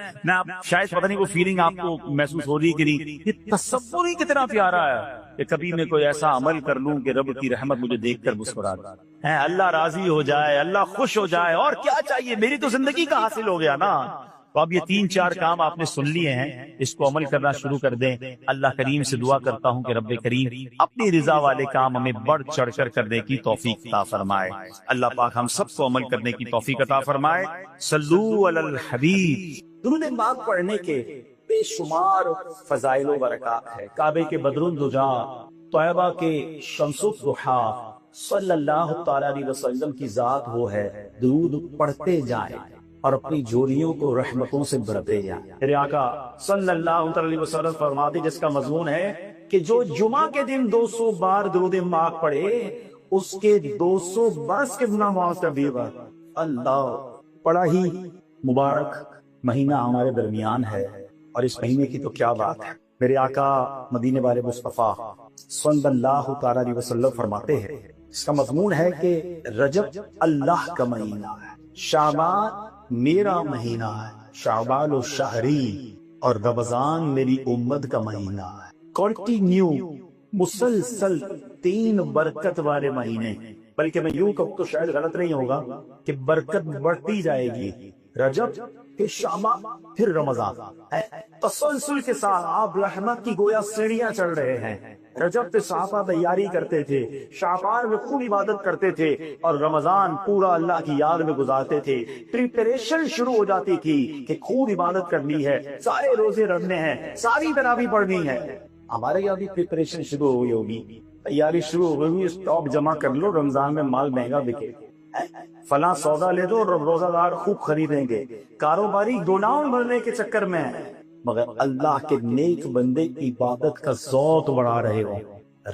شاید پتہ نہیں وہ فیلنگ آپ کو محسوس ہو رہی ہے کہ نہیں، یہ تصور ہی کتنا پیارا ہے کہ کبھی میں کوئی ایسا عمل کر لوں کہ رب کی رحمت مجھے دیکھ کر مسکرا دے، اللہ راضی ہو جائے، اللہ خوش ہو جائے، اور کیا چاہیے، میری تو زندگی کا حاصل ہو گیا نا۔ تو اب یہ 3-4 کام آپ نے سن لیے ہیں، اس کو عمل کرنا شروع کر دیں۔ اللہ کریم سے دعا کرتا ہوں کہ رب کریم اپنی رضا والے کام ہمیں بڑھ چڑھ کر کرنے کی توفیق عطا فرمائے۔ اللہ پاک ہم سب کو عمل کرنے کی توفیق عطا فرمائے۔ صلو علی الحبیب۔ درود پاک پڑھنے کے بے شمار فضائل و برکات ہے۔ کعبے کے بدرالدجا طیبہ کے شمس الضحیٰ صلی اللہ تعالی علیہ وسلم کی ذات وہ ہے، درود پڑھتے جائیں اور اپنی جوڑیوں کو رحمتوں سے بھرتے جائیں۔ میرے آقا صلی اللہ تعالی علیہ وسلم فرماتے جس کا مضمون ہے کہ جو جمعہ کے دن 200 بار درود پاک پڑھے اس کے 200 برس کے گناہ معاف کر دیے گا۔ اللہ، بڑا ہی مبارک مہینہ ہمارے درمیان ہے، اور اس مہینے کی تو کیا بات ہے۔ میرے آقا مدینے والے مصطفیٰ صلی اللہ تعالی علیہ وسلم فرماتے ہیں، اس کا مضمون ہے کہ رجب اللہ کا مہینہ ہے، شعبان میرا مہینہ ہے، شعبان و شہری، اور رمضان میری امت کا مہینہ ہے۔ کنٹینیو، مسلسل 3 برکت والے مہینے، بلکہ میں یوں کہوں تو شاید غلط نہیں ہوگا کہ برکت بڑھتی جائے گی۔ رجب، پھر شعبان، پھر رمضان، تسلسل کے ساتھ آپ رحمت کی گویا سیڑھیاں چڑھ رہے ہیں۔ رجب پہ صحابہ تیاری کرتے تھے، شعبان میں خوب عبادت کرتے تھے، اور رمضان پورا اللہ کی یاد میں گزارتے تھے۔ پریپریشن شروع ہو جاتی تھی کہ خوب عبادت کرنی ہے، سارے روزے رکھنے ہیں، ساری تراویح پڑھنی ہے۔ ہمارے یہاں بھی پریپریشن شروع ہوئی ہوگی، تیاری شروع ہو گئی، اسٹاک جمع کر لو، رمضان میں مال مہنگا بکے، فلاں سودا لے دو، روزہ دار خوب خریدیں گے، کاروباری گوداؤن بھرنے کے چکر میں ہے، مگر اللہ کے نیک بندے عبادت کا ذوق بڑھا رہے ہو۔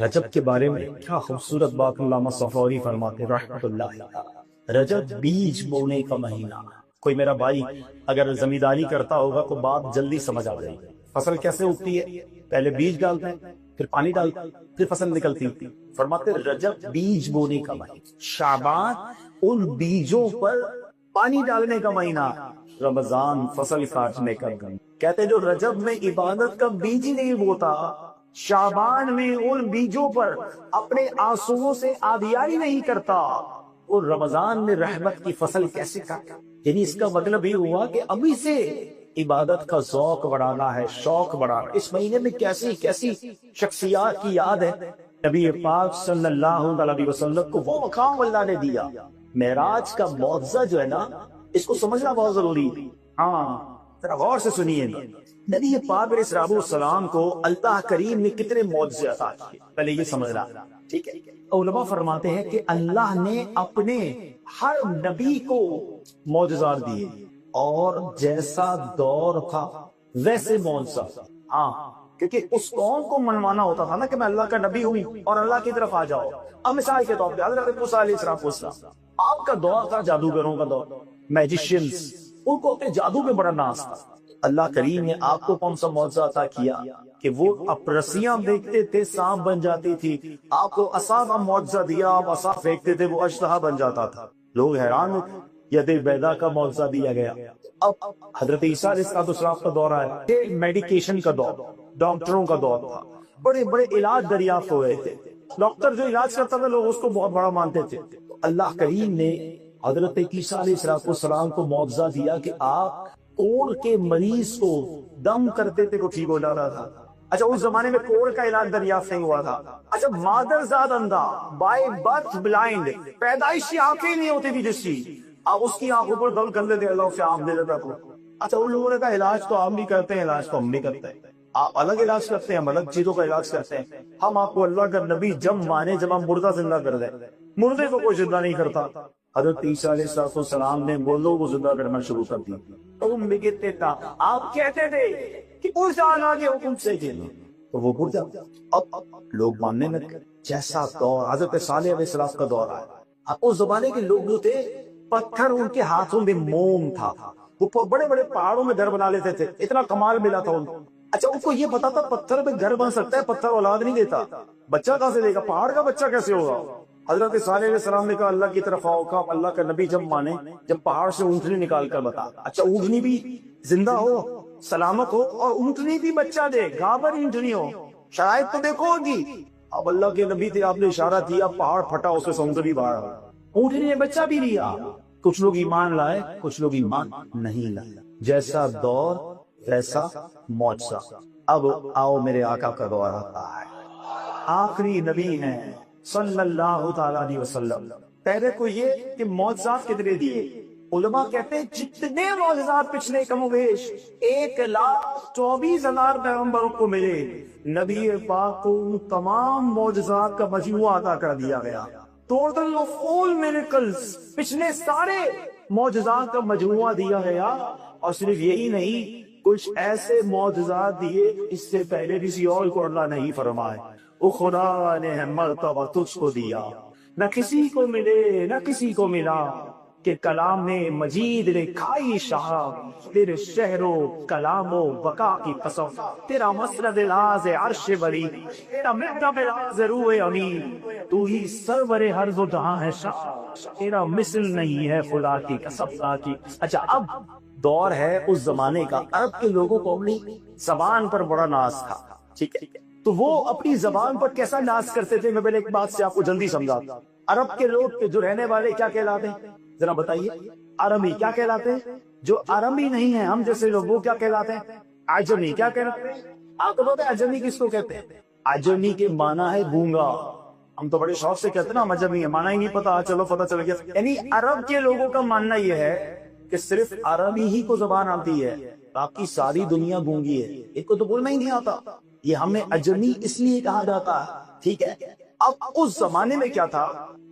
رجب کے بارے میں کیا خوبصورت بات علامہ صفوری فرماتے رحمۃ اللہ علیہ، رجب بیج بونے کا مہینہ۔ کوئی میرا بھائی اگر زمینداری کرتا ہوگا تو بات جلدی سمجھ آ جائے گی۔ فصل کیسے اگتی ہے؟ پہلے بیج ڈالتے ہیں، پھر پانی ڈالتے ہیں، پھر فصل نکلتی ہے۔ فرماتے رجب بیج بونے کا مہینہ، شعبان ان بیجوں پر پانی ڈالنے کا مہینہ، رمضان فصل کاٹنے کا مہینہ۔ کہتے جو رجب میں عبادت کا بیج ہی نہیں بوتا، شعبان میں ان بیجوں پر اپنے آنسوؤں سے آبیاری نہیں کرتا، اور رمضان میں رحمت کی فصل کیسے کاٹا؟ یعنی اس کا مطلب یہ ہوا کہ ابھی سے عبادت کا ذوق بڑھانا ہے، شوق بڑھانا۔ اس مہینے میں کیسی کیسی شخصیات کی یاد ہے۔ نبی پاک صلی اللہ علیہ وسلم کو وہ مقام اللہ نے دیا۔ معراج کا معجزہ جو ہے نا، اس کو سمجھنا بہت ضروری ہے۔ ہاں، ذرا غور سے سنیے گا، نبی پاک علیہ الصلوۃ والسلام کو اللہ کریم نے کتنے معجزے عطا کیے، پہلے یہ سمجھنا، ٹھیک ہے۔ علماء فرماتے ہیں کہ اللہ نے اپنے ہر نبی کو معجزات دیے، اور جیسا دور تھا ویسے معجزہ۔ ہاں، کیونکہ اس قوم کو منوانا ہوتا تھا نا کہ میں اللہ کا نبی ہوں اور اللہ کی طرف آ جاؤ۔ اب مثال کے طور پہ حضرت موسیٰ علیہ السلام، آپ کا دور تھا جادوگروں کا دور، میجیشینز، ان کو اپنے جادو میں بڑا ناز تھا۔ اللہ کریم نے آپ کو کون سا معجزہ عطا کیا کہ وہ اب رسیاں دیکھتے تھے سانپ بن جاتی تھی، آپ کو عصا کا معجزہ دیا، آپ عصا پھینکتے تھے وہ اژدہا بن جاتا تھا، لوگ حیران ہوتے۔ ید بیدا کا معجزہ دیا گیا۔ اب حضرت عیسیٰ علیہ السلام کا دور آیا، میڈیکیشن کا دور، ڈاکٹروں کا دور تھا، بڑے بڑے علاج دریافت ہوئے تھے، ڈاکٹر جو علاج کرتا تھا لوگ اس کو بہت بڑا مانتے تھے۔ اللہ کریم نے حضرت عیسیٰ علیہ السلام کو معجزہ دیا کہ آپ کوڑ کے مریض کو دم کرتے تھے وہ ٹھیک ہو جاتا تھا۔ اچھا، اس زمانے میں کوڑ کا علاج دریافت نہیں ہوا تھا۔ اچھا، مادر زاد اندھا، بائی برتھ بلائنڈ، پیدائشی آنکھیں نہیں ہوتی تھی جس کی، آپ اس کی آنکھوں پر دم کر لیتے، اللہ اسے آنکھ دے دیتا تھا۔ اچھا، ان لوگوں نے کہا علاج تو آپ بھی کرتے ہیں، علاج تو ہم بھی کرتے ہیں، آپ الگ علاج کرتے ہیں، ہم الگ چیزوں کا علاج کرتے ہیں۔ ہم آپ کو اللہ کا نبی جب مانے جب ہم مردہ زندہ کر دیں، مردے کو کوئی زندہ نہیں کرتا۔ حضرت عیسیٰ علیہ السلام نے مردوں کو زندہ کرنا شروع کر دی۔ تم بھی کہتے تھا، آپ کہتے تھے کہ اس اللہ کے حکم سے چلو، تو وہ مردہ۔ اب لوگ ماننے لگے۔ جیسا دور حضرت صالح علیہ السلام کا دور آیا، اس زمانے کے لوگ جو تھے، پتھر ان کے ہاتھوں میں موم تھا، وہ بڑے بڑے پہاڑوں میں گھر بنا لیتے تھے، اتنا کمال ملا تھا ان کو۔ اچھا، ان کو یہ پتا تھا پتھر پہ گھر بن سکتا ہے، پتھر اولاد نہیں دیتا، بچہ کہاں سے دے گا، پہاڑ کا بچہ کیسے ہوگا؟ حضرت صالح علیہ السلام نے کہا اللہ کی طرف آؤ، کہا اللہ کا نبی جب مانے جب پہاڑ سے اونٹنی نکال کر بتا۔ اچھا، اونٹنی بھی زندہ ہو، سلامت ہو، اور اونٹنی بھی بچہ دے، گابر اونٹنی ہو، شاید تو دیکھو گی۔ اب اللہ کے نبی تھے، آپ نے اشارہ کیا، پہاڑ پھٹا، اس سے اونٹنی باہر آئی، اونٹنی نے بچہ بھی لیا۔ کچھ لوگ ایمان لائے، کچھ لوگ ایمان نہیں لائے۔ جیسا دور ویسا معجزہ۔ اب آؤ میرے آقا کا دور آتا ہے، آخری نبی ہیں صلی اللہ تعالی علیہ وسلم۔ پہلے کو یہ کہ معجزات کتنے دیے، علماء کہتے ہیں جتنے معجزات پچھلے کم و بیش 1,24,000 پیغمبروں کو ملے، نبی پاک کو ان تمام معجزات کا مجموعہ عطا کر دیا گیا. ٹوٹل آف آل میریکلز، پچھلے سارے معجزات کا مجموعہ دیا گیا. اور صرف یہی نہیں، کچھ ایسے معجزات دیے اس سے پہلے کسی اور کو اللہ نہیں فرمائے. وہ خدا نے مرتبہ تجھ کو دیا، نہ کسی کو ملے نہ کسی کو ملا، کہ کلام نے مجید نے کھائی شہاب. تیرے شہر و کلام و بقا کی قسم، تیرا مسند لاز عرش بری، تیرا محراب لاز روح امین، تو ہی سرور ہر و جہاں ہے شاہ، تیرا مثل نہیں ہے خدا کی قسم کی. اچھا، اب دور ہے اس زمانے کا، عرب کے لوگوں کو اپنی زبان پر بڑا ناز تھا. ٹھیک ہے، تو وہ اپنی زبان پر کیسا ناز کرتے تھے؟ میں پہلے ایک بات سے آپ کو جلدی سمجھاتا. عرب کے لوگ جو رہنے والے کیا کہلاتے ہیں؟ ذرا بتائیے. عربی کیا کہلاتے ہیں؟ جو عربی نہیں ہے ہم جیسے لوگ، وہ کیا کہلاتے ہیں؟ عجمی. کیا کہلاتے ہیں؟ آپ کو پتہ ہے عجمی کس کو کہتے ہیں؟ عجمی کے معنی ہے گونگا. ہم تو بڑے شوق سے کہتے ہیں نا ہم عجمی ہے، معنی ہی نہیں پتا، چلو پتہ چل گیا. یعنی عرب کے لوگوں کا ماننا یہ ہے کہ صرف عربی ہی کو زبان آتی ہے، باقی ساری دنیا گونگی ہے، ایک کو تو بولنا ہی نہیں آتا. یہ ہمیں عجمی اس لیے کہا جاتا ہے. ٹھیک ہے، اب اس زمانے میں کیا تھا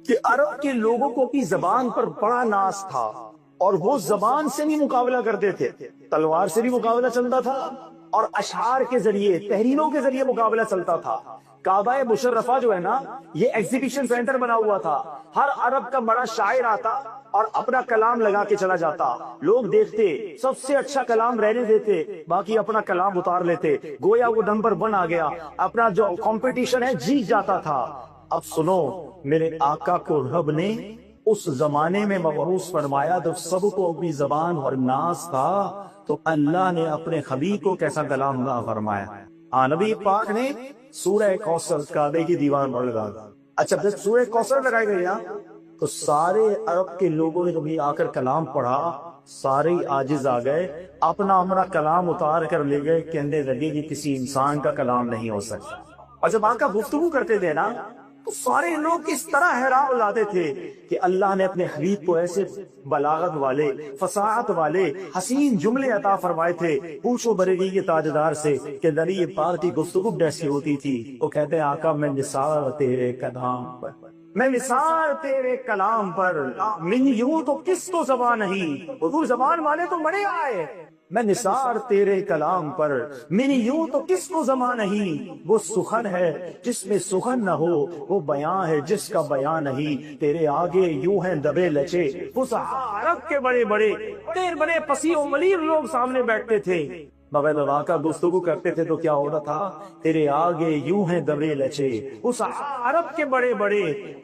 کہ عرب کے لوگوں کو اپنی زبان پر بڑا ناز تھا، اور وہ زبان سے بھی مقابلہ کرتے تھے، تلوار سے بھی مقابلہ چلتا تھا، اور اشعار کے ذریعے، تحریروں کے ذریعے مقابلہ چلتا تھا. کعبہ مشرفہ جو ہے نا، یہ ایگزیبیشن سینٹر بنا ہوا تھا. ہر عرب کا بڑا شاعر آتا اور اپنا کلام لگا کے چلا جاتا. لوگ دیکھتے، سب سے اچھا کلام رہنے دیتے، باقی اپنا کلام اتار لیتے. گویا وہ نمبر 1 آ گیا، اپنا جو کمپٹیشن ہے جیت جاتا تھا. اب سنو، میرے آقا کو رب نے اس زمانے میں مبعوث فرمایا جب سب کو اپنی زبان اور ناز تھا، تو اللہ نے اپنے حبیب کو کیسا کلام عطا فرمایا. نبی پاک نے سورہ کوثر کعبے کی دیوار پر لگا. اچھا، جب سورہ کوثر لگائی گئی نا، تو سارے عرب کے لوگوں نے کبھی آ کر کلام پڑھا، سارے عاجز آ گئے، اپنا کلام اتار کر لے گئے، کہنے لگے کہ کسی انسان کا کلام نہیں ہو سکتا. اور جب آقا گفتگو کرتے تھے نا، تو سارے لوگ اس طرح حیران لاتے تھے کہ اللہ نے اپنے حبیب کو ایسے بلاغت والے، فصاحت والے حسین جملے عطا فرمائے تھے. پوچھو بریلی کے تاجدار سے کہ نبی پاک کی گفتگو کیسی ہوتی تھی. وہ کہتے ہیں آقا میں نثار تیرے کلام پر، میں نثار تیرے کلام پر، من یوں تو کس کو زبان نہیں، اردو زبان والے تو بڑے آئے. میں نثار تیرے کلام پر، من یوں تو کس کو زبان نہیں، وہ سخن ہے جس میں سخن نہ ہو، وہ بیان ہے جس کا بیان نہیں. تیرے آگے یوں ہیں دبے لچے. اس عرب کے بڑے بڑے فصیح و بلیغ لوگ سامنے بیٹھتے تھے، مگر آقا گفتگو کرتے تھے تو کیا ہوتا تھا؟ تیرے آگے یوں ہیں دبے لچے. اس عرب کے بڑے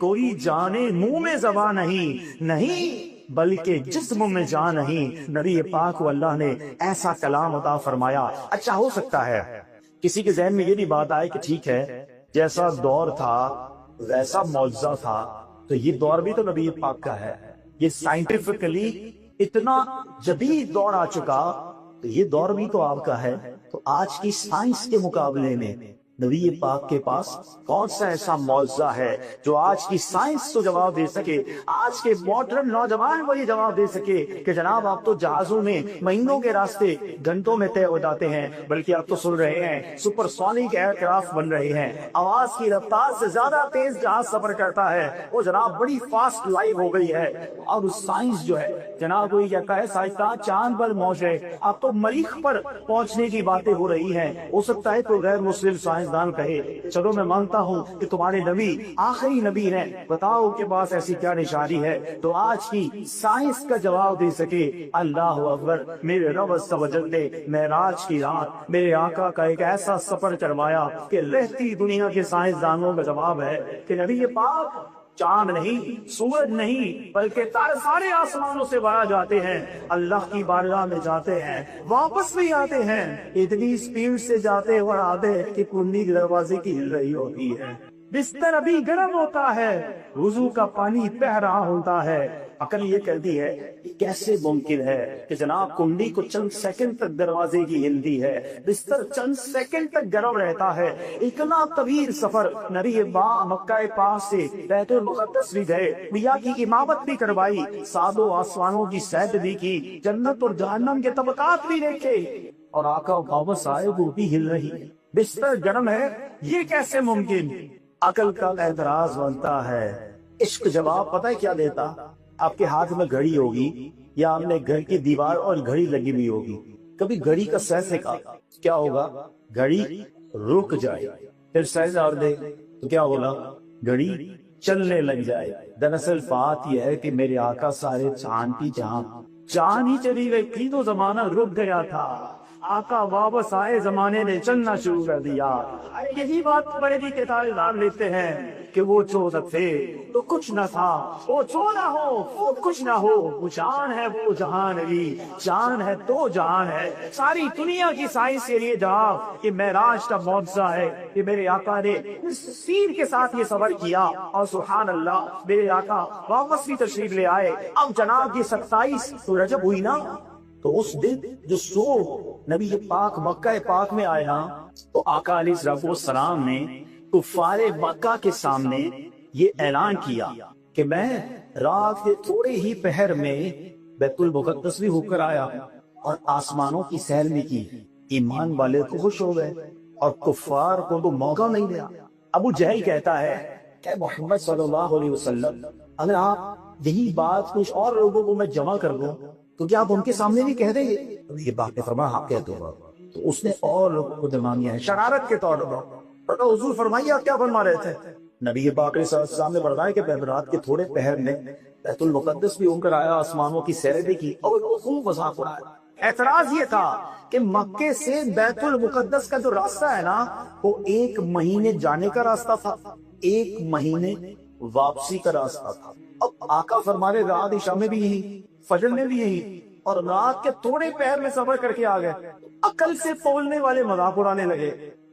کوئی جانے منہ میں زبان نہیں بلکہ جسم میں جان نہیں. نبی پاک کو اللہ نے ایسا کلام عطا فرمایا. اچھا، ہو سکتا ہے کسی کے ذہن میں یہ بھی بات آئے کہ ٹھیک ہے، جیسا دور تھا ویسا معجزہ تھا، تو یہ دور بھی تو نبی پاک کا ہے. یہ سائنٹیفکلی اتنا جدید دور آ چکا، تو یہ دور بھی تو آپ کا ہے. تو آج کی سائنس کے مقابلے میں نبی پاک کے پاس کون سا ایسا معجزہ ہے جو آج کی سائنس کو جواب دے سکے، آج کے ماڈرن نوجوان کو یہ جواب دے سکے کہ جناب آپ تو جہازوں میں مہینوں کے راستے گھنٹوں میں طے ہو جاتے ہیں، بلکہ آپ تو سن رہے ہیں سپر سونک ایئر کرافٹ بن رہے ہیں، آواز کی رفتار سے زیادہ تیز جہاز سفر کرتا ہے، وہ جناب بڑی فاسٹ لائف ہو گئی ہے. اور سائنس جو ہے جناب وہی کہتا ہے سائنسداں چاند پر پہنچ رہے، آپ تو مریخ پر پہنچنے کی باتیں ہو رہی ہیں. ہو سکتا ہے تو غیر مسلم سائنسدان کہے چلو میں مانتا ہوں کہ تمہارے نبی آخری نبی ہیں، بتاؤ کے پاس ایسی کیا نشانی ہے تو آج کی سائنس کا جواب دے سکے. اللہ اکبر. میرے رب عز و جل نے معراج کی رات میرے آقا کا ایک ایسا سفر کروایا کہ رہتی دنیا کے سائنسدانوں کا جواب ہے کہ نبی پاک چاند نہیں، سورج نہیں، بلکہ سارے آسمانوں سے باہر جاتے ہیں، اللہ کی بارگاہ میں جاتے ہیں، واپس بھی آتے ہیں. اتنی سپیڈ سے جاتے اور آتے کہ کنڈی دروازے کی ہل رہی ہوتی ہے، بستر ابھی گرم ہوتا ہے، وضو کا پانی بہ رہا ہوتا ہے، عقل یہ کہتی ہے کہ کیسے ممکن ہے کہ جناب کنڈی کو چند سیکنڈ تک دروازے کی ہلتی ہے، بستر چند سیکنڈ تک گرم رہتا ہے، اتنا طویل سفر نبی مکہ پاک سے بیت المقدس بھی گئے، میاں کی امامت بھی کروائی، ساتوں آسمانوں کی سیر بھی کی، جنت اور جہنم کے طبقات بھی دیکھے، اور آقا واپس آئے وہ بھی ہل رہی ہے، بستر گرم ہے، یہ کیسے ممکن؟ عقل کا اعتراض بنتا ہے۔ عشق جواب پتہ ہے کیا دیتا؟ آپ کے ہاتھ میں گھڑی ہوگی یا آپ نے گھر کی دیوار اور گھڑی لگی ہوئی ہوگی، کبھی گھڑی کا سہ سکا کیا ہوگا؟ گھڑی رک جائے، پھر سہ اور دے تو کیا ہوگا؟ گھڑی چلنے لگ جائے۔ دراصل بات یہ ہے کہ میرے آقا سارے چاند کی چاند ہی چلی گئی تھی تو زمانہ رک گیا تھا، آقا واپس آئے زمانے نے چلنا شروع کر دیا۔ یہی بات بڑے بھی کتاب لیتے ہیں کہ وہ جو نہ تھے تو کچھ نہ تھا، وہ جو نہ ہو وہ کچھ نہ ہو، وہ جان ہے وہ جہان بھی، جان ہے تو جہان ہے۔ ساری دنیا کی سائنس کے لیے جواب کہ معراج کا معجزہ ہے کہ میرے آقا نے سیر کے ساتھ یہ سفر کیا، اور سبحان اللہ میرے آقا واپس بھی تشریف لے آئے۔ اب جناب یہ 27 رجب ہوئی نا، تو اس دن جو نبی پاک مکہ پاک میں آیا تو آقا علیہ السلام نے کفار مکہ کے سامنے یہ اعلان کیا کہ میں رات کے تھوڑے ہی پہر میں بیت المقدس بھی ہو کر آیا اور آسمانوں کی سیر بھی کی۔ ایمان والے کو خوش ہو گئے اور کفار کو تو موقع نہیں دیا۔ ابو جہل کہتا ہے کہ محمد صلی اللہ علیہ وسلم اگر آپ یہی بات کچھ اور لوگوں کو میں جمع کر دوں تو کیا آپ ان کے سامنے بھی کہہ دیں گے؟ یہ بات نے فرمایا آپ کہہ دو۔ تو اس نے اور لوگوں کو دمانیا ہے شرارت کے طور پر۔ حضور فرمائیے آپ کیا فرما رہے تھے؟ نبی پاک علیہ السلام نے بتایا کہ رات کے تھوڑے پہر میں بیت المقدس بھی ہو کر آیا، آسمانوں کی سیر بھی کی، اور خوب مذاق اڑایا۔ اعتراض یہ تھا کہ مکے سے بیت المقدس کا جو راستہ ہے نا وہ 1 مہینے جانے کا راستہ تھا، 1 مہینے واپسی کا راستہ تھا۔ اب آقا فرما رہے رات عشاء میں بھی یہی، فجر میں بھی یہی، اور رات کے تھوڑے پہر میں سفر کر کے آ گئے۔ عقل سے پولنے والے مذاق اڑانے لگے۔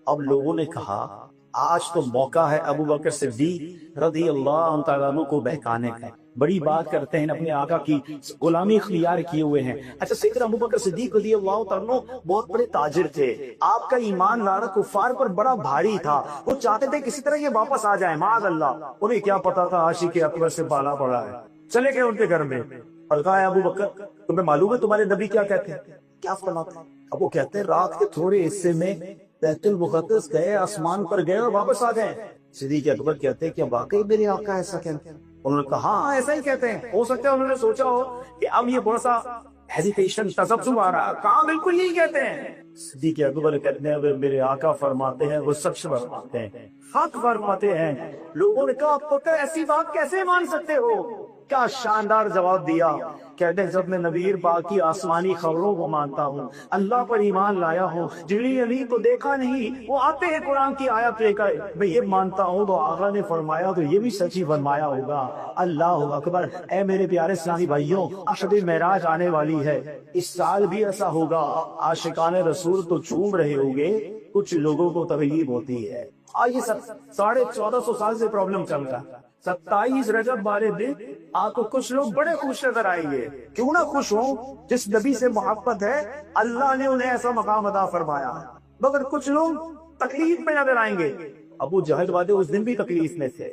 اب لوگوں نے کہا آج تو موقع ہے ابو بکر صدیق رضی اللہ تعالیٰ عنہ کو بہکانے کا، بڑی بات کرتے ہیں، اپنے آقا کی غلامی اختیار کیے ہوئے ہیں۔ اچھا سیدنا ابو بکر صدیق رضی اللہ تعالیٰ عنہ بہت بڑے تاجر تھے، آپ کا ایمان لارا کفار پر بڑا بھاری تھا، وہ چاہتے تھے کسی طرح یہ واپس آ جائیں، معاذ اللہ۔ انہیں کیا پتا تھا عاشق اکبر سے بالا پڑا ہے۔ چلے گئے ان کے گھر میں اور کہا ابو بکر تمہیں معلوم ہے تمہارے نبی کیا کہتے ہیں؟ کیا فرماتے ہیں؟ اب وہ کہتے ہیں رات کے تھوڑے حصے میں بیت المقدس گئے، آسمان پر گئے اور واپس آ گئے۔ صدیق اکبر کہتے ہیں کہ واقعی میرے آقا ایسا کہتے ہیں؟ انہوں نے کہا ہاں ایسا ہی کہتے ہیں۔ ہو سکتا ہے انہوں نے سوچا ہو کہ اب یہ بہت سا ہیزیٹیشن تذبذب آ رہا ہے، کہاں بالکل یہی کہتے ہیں۔ صدیق اکبر کہتے ہیں میرے آقا فرماتے ہیں وہ سچ فرماتے ہیں، حق فرماتے ہیں۔ لوگوں نے کہا پتہ ایسی بات کیسے مان سکتے ہو؟ کیا شاندار جواب دیا، کہتے ہیں جب میں نبی پاک کی آسمانی خبروں کو مانتا ہوں، اللہ پر ایمان لایا ہوں، جبریل امین کو دیکھا نہیں، وہ آتے ہیں قرآن کی آیت لے کر، میں یہ مانتا ہوں تو آقا نے فرمایا تو یہ بھی سچ ہی فرمایا ہوگا۔ اللہ اکبر۔ اے میرے پیارے اسلامی بھائیوں، شب معراج آنے والی ہے، اس سال بھی ایسا ہوگا، عاشقان رسول تو جھوم رہے ہوں گے، کچھ لوگوں کو ترغیب ہوتی ہے۔ آئیے 1450 سال سے پرابلم چل رہا ہے، 27 رجب والے دن آپ کو کچھ لوگ بڑے خوش نظر آئیں گے، کیوں نہ خوش ہوں، جس نبی سے محبت ہے اللہ نے انہیں ایسا مقام عطا فرمایا، مگر کچھ لوگ تکلیف میں نظر آئیں گے۔ ابو جہل والے اس دن بھی تکلیف میں تھے۔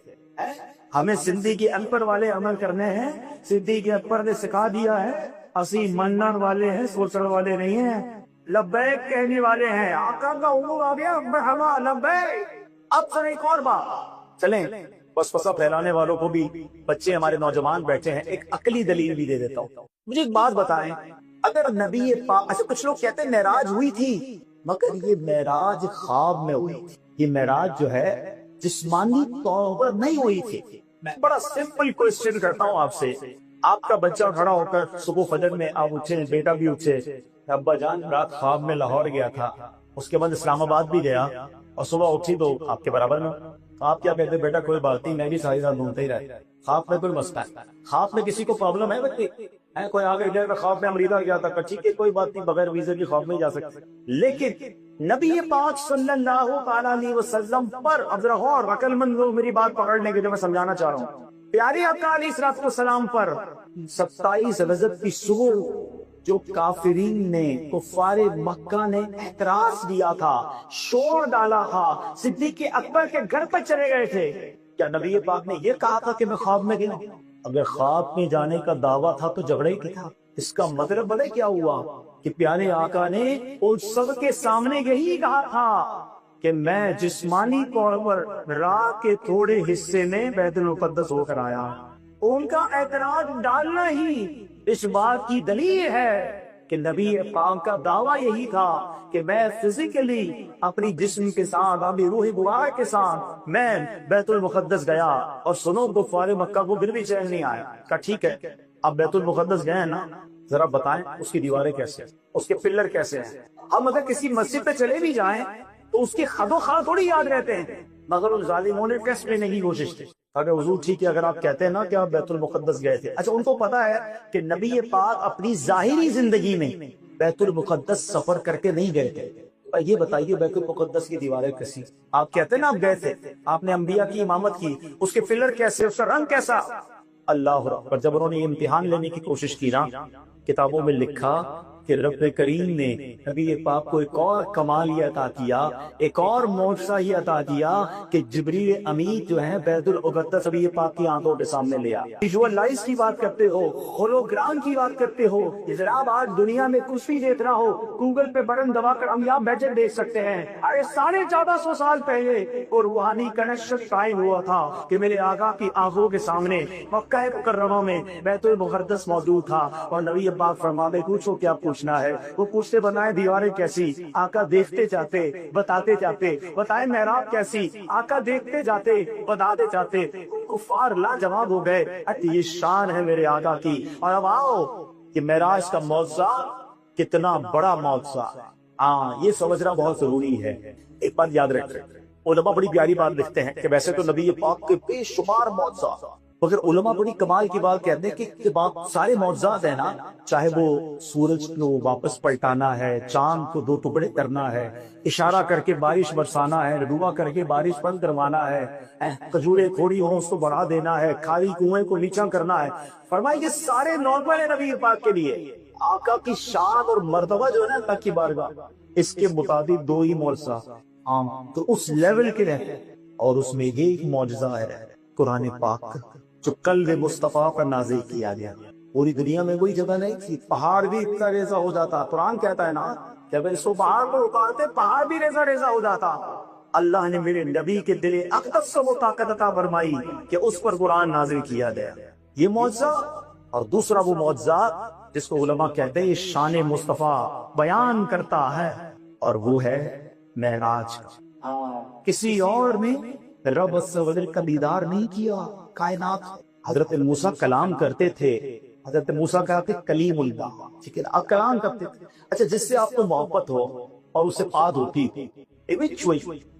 ہمیں صدیق اکبر والے عمل کرنے ہیں، صدیق اکبر نے سکھا دیا ہے، اسی منن والے ہیں، سوچنے والے نہیں ہیں، لبیک کہنے والے ہیں، آقا کا عمر آ گیا، مرحبا لبیک۔ اب سر ایک اور بات، چلیں وسوسہ پھیلانے والوں کو بھی، بچے ہمارے نوجوان بیٹھے ہیں، ایک عقلی دلیل بھی دے دیتا ہوں۔ مجھے ایک بات بتائیں، اگر نبی پاک، اچھا کچھ لوگ کہتے ہیں معراج ہوئی تھی، مگر یہ معراج خواب میں ہوئی تھی، یہ معراج جو ہے جسمانی طور پر نہیں ہوئی تھی۔ میں بڑا سمپل کوسچن کرتا ہوں آپ سے، آپ کا بچہ کھڑا ہو کر صبح فجر میں آپ اٹھے، بیٹا بھی اٹھے، ابا جان رات خواب میں لاہور گیا تھا، اس کے بعد اسلام آباد بھی گیا، اور صبح اٹھی تو آپ کے برابر میں، آپ کیا کہتے ہیں بیٹا کوئی بات نہیں، میں بھی ساری رات گھومتے ہی رہے۔ خواب میں کوئی مسئلہ ہے؟ خواب میں کسی کو پرابلم ہے بچے؟ کوئی آگے جائے گا خواب میں امریکہ گیا تھا، ٹھیک ہے کوئی بات نہیں، بغیر ویزے کی خواب میں جا سکتے، لیکن نبی پاک صلی اللہ تعالیٰ علیہ وسلم پر اب ذرا غور، عقل مند لوگ میری بات پکڑنے کے جو میں سمجھانا چاہ رہا ہوں، پیارے آقا علیہ الصلوۃ والسلام پر 27 رجب کی صبح جو کافرین نے، کفار مکہ نے اعتراض دیا تھا، شور ڈالا تھا، صدیق اکبر کے گھر پر چلے گئے تھے، کیا نبی پاک نے یہ کہا تھا کہ میں خواب میں گیا؟ اگر خواب میں جانے کا دعویٰ تھا تو جھگڑا ہی تھا۔ اس کا مطلب بڑے کیا ہوا کہ پیارے آقا نے ان سب کے سامنے یہی کہا تھا کہ میں جسمانی طور پر رات کے تھوڑے حصے میں بیت المقدس ہو کر آیا۔ ان کا اعتراض ڈالنا ہی اس بات کی دلیل ہے کہ نبی پاک کا دعویٰ یہی تھا کہ میں فزیکلی اپنی جسم کے ساتھ، اپنی روح مبارک کے ساتھ میں بیت المقدس گیا، اور سنو کفار مکہ کو پھر بھی چین نہیں آیا۔ کہا ٹھیک ہے، اب بیت المقدس گئے ہیں نا، ذرا بتائیں اس کی دیواریں کیسے ہیں، اس کے پلر کیسے ہیں۔ ہم اگر کسی مسجد پہ چلے بھی جائیں تو اس کے خد و خال تھوڑی یاد رہتے ہیں، مگر ان ظالموں نے ٹیسٹ لینے کی کوشش کی۔ اگر حضور ٹھیک ہے، اگر آپ کہتے ہیں نا کہ آپ بیت المقدس گئے تھے، اچھا ان کو پتا ہے کہ نبی پاک اپنی ظاہری زندگی میں بیت المقدس سفر کر کے نہیں گئے تھے، یہ بتائیے بیت المقدس کی دیواریں کیسی؟ آپ کہتے ہیں نا آپ گئے تھے، آپ نے انبیاء کی امامت کی، اس کے پلر کیسے، اس کا رنگ کیسا؟ اللہ اکبر۔ جب انہوں نے امتحان لینے کی کوشش کی نا، کتابوں میں لکھا کہ رب کریم نے نبی پاک کو ایک اور کمال یہ عطا کیا، ایک اور معجزہ یہ عطا کیا کہ جبریل امین جو ہے بیت المقدس نبی پاک کی آنکھوں کے سامنے لے آیا۔ ویژوئلائز کی بات کرتے ہو، ہولوگرام کی بات کرتے ہو، جناب آج دنیا میں کچھ بھی دیکھنا ہو گوگل پہ بٹن دبا کر ہم یہاں بیٹھے دیکھ سکتے ہیں۔ ارے 1450 سال پہلے اور روحانی کنیکشن قائم ہوا تھا کہ میرے آقا کی آنکھوں کے سامنے مکہ مکرمہ میں بیت المقدس موجود تھا، اور نبی پاک فرماتے پوچھو کیا پوچھنا ہے، وہ پوچھتے بتائیں دیواریں کیسی، آقا دیکھتے جاتے بتاتے جاتے، بتائیں محراب کیسی، آقا دیکھتے جاتے بتاتے جاتے، کفار لاجواب ہو گئے۔ یہ شان ہے میرے آقا کی۔ اور اب آؤ کہ معراج کا معجزہ کتنا بڑا معجزہ، یہ سمجھنا بہت ضروری ہے۔ ایک بات یاد رکھیں، علماء بڑی پیاری بات لکھتے ہیں کہ ویسے تو نبی پاک کے بے شمار معجزہ، مگر علماء بڑی کمال کی بات کہتے ہیں کہ سارے معجزات ہیں نا، چاہے وہ سورج کو واپس پلٹانا ہے، چاند کو دو ٹکڑے کرنا ہے، اشارہ کر کے بارش برسانا ہے، دعا کر کے بارش بند کروانا ہے، کھجوریں تھوڑی ہوں اس کو بڑھا دینا ہے، خالی کنویں کو نیچا کرنا ہے، فرمائے یہ سارے نارمل ہے نبی پاک کے لیے۔ آقا کی شان اور مرتبہ جو ہے نا اللہ کی بارگاہ، اس کے مطابق دو ہی معجزہ تو اس لیول کے رہتے، اور اس میں ایک معجزہ ہے قرآن پاک جو قلب مصطفیٰ پر نازل کیا گیا۔ پوری دنیا میں کوئی جگہ نہیں تھی، پہاڑ بھی اتنا ریزہ ہو جاتا، قرآن کہتا ہے نا کہ اگر اس کو پہاڑ کو اتارتے پہاڑ بھی ریزہ ریزہ ہو جاتا۔ اللہ نے میرے نبی کے دل اقدس سے وہ طاقت عطا فرمائی کہ اس پر قرآن نازل کیا گیا، یہ معجزہ۔ اور دوسرا وہ معجزہ جس کو علماء کہتے ہیں یہ شان مصطفیٰ بیان کرتا ہے، اور وہ ہے معراج کا۔ کسی اور میں رب سوال کا دیدار نہیں کیا۔ کائنات حضرت موسیٰ کلام کرتے تھے، حضرت موسیٰ کہتے کلیم اللہ، ٹھیک ہے نا، آپ کلام کرتے تھے۔ اچھا جس سے آپ کو محبت ہو اور اسے پاد ہوتی تھی،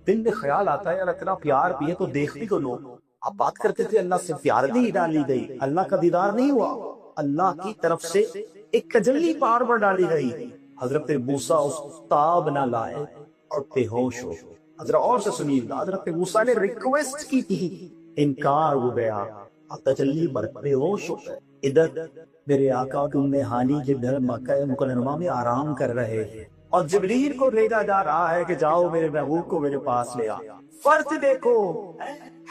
دل میں خیال آتا ہے یار اتنا پیار بھی ہے تو دیکھتی کو لوگ، آپ بات کرتے تھے اللہ سے پیار نہیں ڈالی گئی، اللہ کا دیدار نہیں ہوا، اللہ کی طرف سے ایک تجلی پہاڑ پر ڈالی گئی۔ حضرت موسیٰ اس تاب نہ لائے اور بے ہوش ہو۔ حضرت اور سے سنیے، حضرت موسیٰ نے ریکویسٹ کی تھی، انکار ہو گیا، تجلی بے ہوش ہو گئے۔ ادھر میرے آقا کی امہانی کے گھر مکہ مکرمہ میں آرام کر رہے ہیں، اور جبریل کو بھیجا جا رہا ہے کہ جاؤ میرے محبوب کو میرے پاس لے آ۔ فرق دیکھو،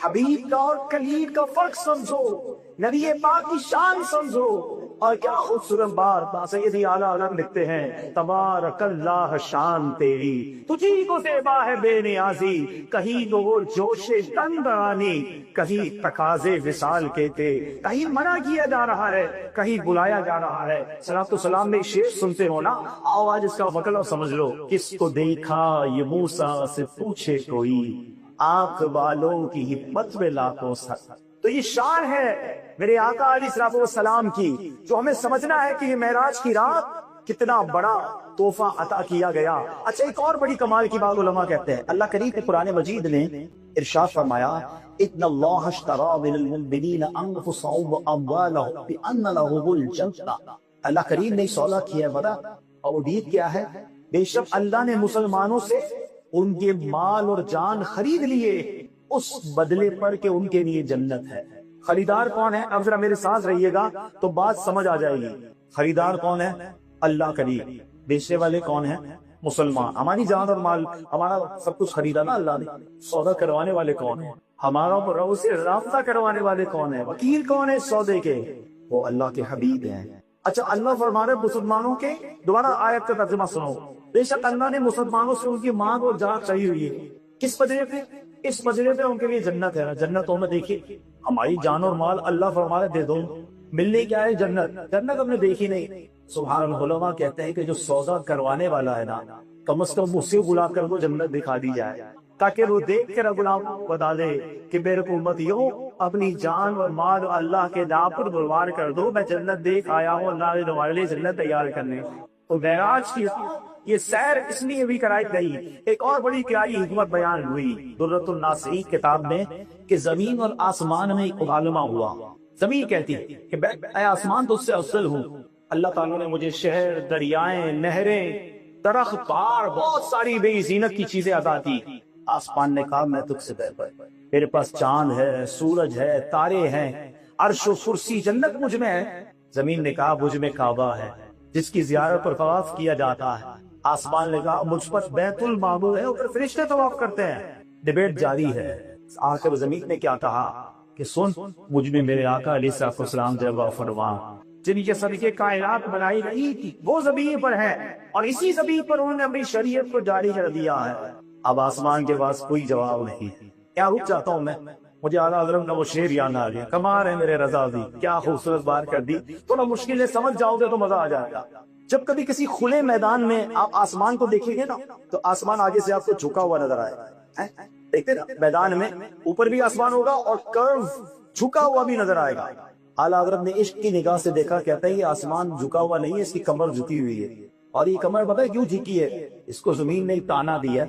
حبیب کا اور کلیم کا فرق سمجھو، نبی پاک کی شان سمجھو۔ اور کیا خوبصورت بات سیدی اعلیٰ حضرت لکھتے ہیں، تبارک اللہ شان تیری، تجھی کو زیبا ہے بے نیازی، کہیں نور جوش تندرانی، کہیں تقاضے وصال کے تھے، کہیں منع کیا جا رہا ہے، کہیں بلایا جا رہا ہے۔ صلاۃ و سلام میں شعر سنتے ہو نا، آؤ آج اس کا مطلب سمجھ لو۔ کس کو دیکھا یہ موسیٰ سے پوچھے کوئی، آنکھ والوں کی ہمت میں لاکھوں سر۔ تو یہ شان ہے میرے آقا علیہ الصلوۃ والسلام کی، جو ہمیں سمجھنا ہے کہ یہ معراج کی رات کتنا بڑا تحفہ عطا کیا گیا۔ اچھا ایک اور بڑی کمال کی بات علماء کہتے ہیں، اللہ کریم کے قرآن مجید نے ارشاد فرمایا، ان اللہ اشتری من المؤمنین انفسهم واموالهم بان لهم الجنہ۔ اللہ کریم نے سودا کیا ہے بڑا، اور وہ ڈیل کیا ہے، بے شک اللہ نے مسلمانوں سے ان کے مال اور جان خرید لیے اس بدلے پر کہ ان کے لیے جنت ہے۔ خریدار کون ہے؟ اب ذرا میرے ساتھ رہیے گا تو بات سمجھ آ جائے گی. خریدار کون ہے؟ اللہ کریم. بیچنے والے کون ہیں؟ مسلمان. ہماری جان اور مال، ہمارا سب کچھ خریدا نا اللہ نے. سودا کروانے والے کون ہیں؟ ہمارا رب سے رابطہ کروانے والے کون ہیں؟ وکیل کون ہے سودے کے؟ وہ اللہ کے حبیب ہیں. اچھا اللہ فرما رہے مسلمانوں کے، دوبارہ آیت کا ترجمہ سنو. بے شک اللہ نے مسلمانوں سے ان کی مانگ اور جان چاہی ہوئی ہے. کس مجرے پہ؟ اس مجرے پہ ان کے لیے جنت ہے. جنتوں میں دیکھیے ہماری جان اور مال اللہ فرما رہے دے دو، ملنے کیا ہے؟ جنت. جنت ہم نے دیکھی نہیں. سبحان اللہ. علماء کہتے ہیں کہ جو سودا کروانے والا ہے نا، کم از کم اس سے بلا کر وہ جنت دکھا دی جائے، تاکہ وہ دیکھ کر غلام بتا دے کہ میرے کو امتیوں اپنی جان اور مال اللہ کے نام پر قربان کر دو، میں جنت دیکھ آیا ہوں، اللہ نے تمہارے لیے جنت تیار کرنے. تو معراج کی یہ سیر اس لیے بھی کرائی گئی. ایک اور بڑی پیاری حکمت بیان ہوئی درۃ الناصری کتاب میں کہ زمین اور آسمان میں ایک مکالمہ ہوا. زمین کہتی کہ اے آسمان تو اس سے افضل ہوں، اللہ تعالیٰ نے مجھے شہر، دریائیں، نہریں، درخت، پہاڑ، بہت ساری بے زینت کی چیزیں عطا کی. آسمان نے کہا میں تجھ سے بہتر، میرے پاس چاند ہے، سورج ہے، تارے ہیں، عرش و کرسی، جنت مجھ میں ہے. زمین نے کہا مجھ میں کعبہ ہے جس کی زیارت پر طواف کیا جاتا ہے. آسمان نے کہا مجھ پر بیت المعمور ہے، اوپر فرشتے طواف کرتے ہیں. ڈیبیٹ جاری ہے. آخر زمین نے کیا کہا کہ سن، مجھ میں میرے آقا علیہ السلام جلوہ فرما، جن کے صدقے کائنات بنائی گئی تھی وہ زمین پر ہے، اور اسی زمین پر انہوں نے اپنی شریعت کو جاری کر دیا ہے. اب آسمان کے پاس کوئی جواب نہیں. کیا رک جاتا ہوں میں، مجھے اعلیٰ حضرت کا وہ شعر یاد آ گیا. کمال ہے میرے رضا دی، کیا خوبصورت بات کر دی. تھوڑا مشکل ہے، سمجھ جاؤ گے تو مزہ آ جائے گا. جب کبھی کسی کھلے میدان میں آپ آسمان کو دیکھیں گے نا، تو آسمان آگے سے آپ کو جھکا ہوا نظر آئے گا. دیکھتے نا میدان میں اوپر بھی آسمان ہوگا اور کرو جھکا ہوا بھی نظر آئے گا. اعلیٰ حضرت نے عشق کی نگاہ سے دیکھا، کہتا ہے یہ آسمان جھکا ہوا نہیں ہے، اس کی کمر جھکی ہوئی ہے. اور یہ کمر پتہ ہے کیوں جھکی ہے؟ اس کو زمین نے ایک تانا دیا.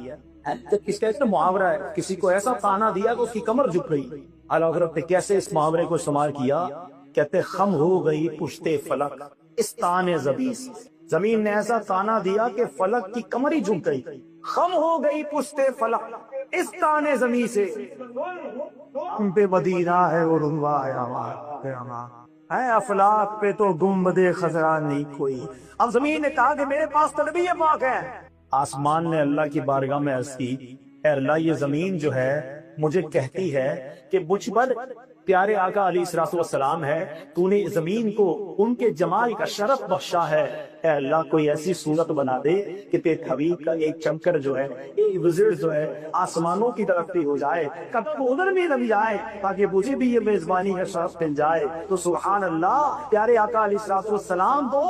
کس کا اتنا محاورہ ہے، کسی کو ایسا تانا دیا کہ اس کی کمر جھک گئی. اعلیٰ حضرت نے کیسے اس محاورے کو استعمال کیا؟ کہتے خم ہو گئی پشتے فلک اس تانے زمین سے. زمین نے ایسا تانا دیا کہ فلک کی کمر ہی جھک گئی. خم ہو گئی پشتے فلک اس تانے زمین سے. ہم پہ مدینہ ہے اور ہے افلاک پہ تو گنبد خضرا نہیں کوئی. اب زمین نے کہا کہ میرے پاس تو نبی پاک ہے. آسمان نے اللہ کی بارگاہ میں عرض کی، اے اللہ یہ زمین جو ہے مجھے کہتی ہے کہ مجھ پر پیارے آقا علیہ السلام ہے، تو نے زمین کو ان کے جمال کا شرف بخشا ہے. اے اللہ کوئی ایسی صورت بنا دے کہ تیرے حبیب کا ایک چمکر جو ہے، ایک وزر جو ہے آسمانوں کی طرف بھی ہو جائے، قدم ادھر بھی نہ جائے، تاکہ مجھے بھی یہ میزبانی کا شرف مل جائے. تو سبحان اللہ، پیارے آقا علیہ السلام کو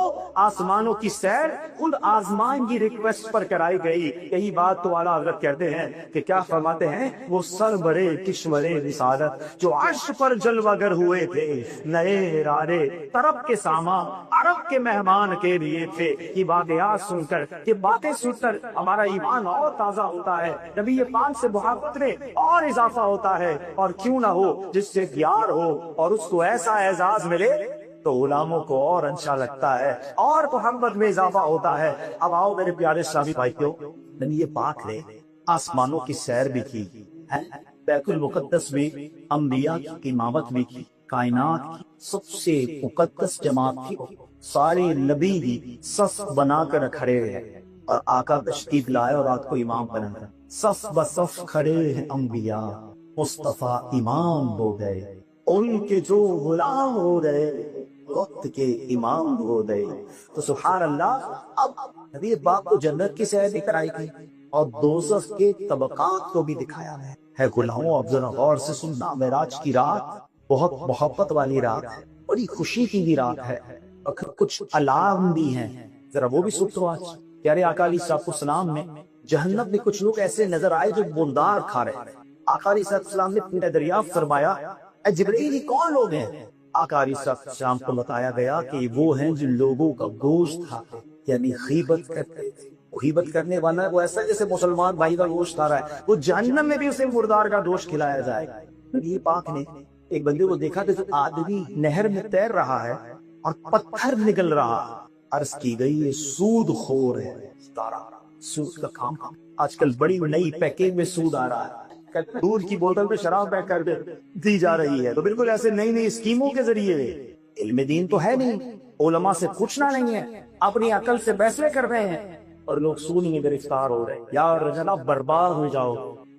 آسمانوں کی سیر خود آسمان کی ریکویسٹ پر کرائی گئی. یہی بات تو اعلیٰ حضرت کہتے ہیں کہ کیا فرماتے ہیں، وہ سر بڑے کشور رسالت جو عرش پر جلوہ گر ہوئے تھے، نئے رارے طرف کے ساما عرب کے مہمان کے لیے تھے. یہ واقعات سن کر، یہ باتیں سن کر ہمارا ایمان اور تازہ ہوتا ہے، نبی پاک سے محبت میں اور اضافہ ہوتا ہے. اور کیوں نہ ہو، جس سے پیار ہو اور اس کو ایسا اعزاز ملے تو غلاموں کو اور اچھا لگتا ہے اور محبت میں اضافہ ہوتا ہے. اب آؤ میرے پیارے اسلامی بھائیوں، نبی پاک نے آسمانوں کی سیر بھی کی، بیت المقدس میں انبیاء کی امامت بھی کی، کائنات کی سب سے مقدس جماعت کی سارے نبی بھی صف بنا کر کھڑے ہیں، اور آقا تشریف لائے اور رات کو امام بنا کر صف بصف کھڑے ہیں انبیاء. مصطفیٰ امام ہو گئے، ان کے جو غلام ہو گئے وقت کے امام ہو گئے. تو سبحان اللہ، اب نبی پاک کو جنت کی سیر بھی کرائی گئی اور دوزخ کے طبقات کو بھی دکھایا ہے. غلاموں اب ذرا غور سے سننا، معراج کی رات بہت محبت والی رات ہے، بڑی خوشی کی بھی رات ہے، اور کچھ علام بھی ہیں، ذرا وہ بھی سن تو. آج پیارے آقا علیہ السلام میں جہنم میں کچھ لوگ ایسے نظر آئے جو بوندار کھا رہے ہیں. آقا علیہ السلام نے پھر دریافت فرمایا، اے جبرائیل یہ کون لوگ ہیں؟ آقا علیہ السلام کو بتایا گیا کہ وہ ہیں جن لوگوں کا گوشت کھاتے، یعنی غیبت کرتے تھے. غیبت کرنے والا وہ ایسا جیسے مسلمان بھائی کا گوشت کھا رہا ہے، وہ جہنم میں بھی اسے مردار کا گوشت کھلایا جائے گا. نبی پاک نے ایک بندے کو دیکھا کہ جو آدمی نہر میں تیر رہا ہے اور پتھر نکل رہا. عرض کی گئی یہ سود خور ہے. سود کا کام. آج کل بڑی نئی پیکیج میں سود آ رہا ہے، دودھ کی بوتل میں شراب پیک کر دی جا رہی ہے. تو بالکل ایسے نئی نئی اسکیموں کے ذریعے علم دین تو ہے نہیں, علماء سے پوچھنا نہیں ہے, اپنی عقل سے فیصلے کر رہے ہیں اور لوگ سود میں گرفتار ہو رہے ہیں. یار جناب برباد ہو جاؤ.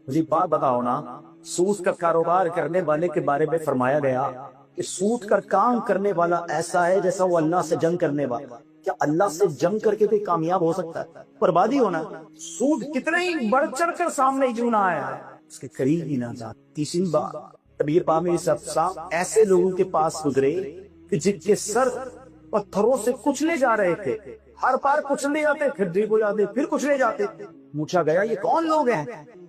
مجھے بات بتاؤ نا, سود کا کاروبار کرنے والے کے بارے میں فرمایا گیا کہ سود کا کام کرنے والا ایسا ہے جیسا وہ اللہ سے جنگ کرنے والا. کیا اللہ سے جنگ کر کے کوئی کامیاب ہو سکتا ہے؟ بربادی ہونا. سود کتنے ہی بڑھ چڑھ کر سامنے کیوں نہ آیا ہے, اس کے قریب ہی نہ جا. تیسری بات, ابھی پاک صاحب ایسے لوگوں کے پاس گزرے کہ جن کے سر پتھروں سے کچلے جا رہے تھے, ہر پار کچلے جاتے, پھر ڈیپ ہو جاتے, پھر کچلے جاتے. پوچھا گیا یہ کون لوگ ہیں؟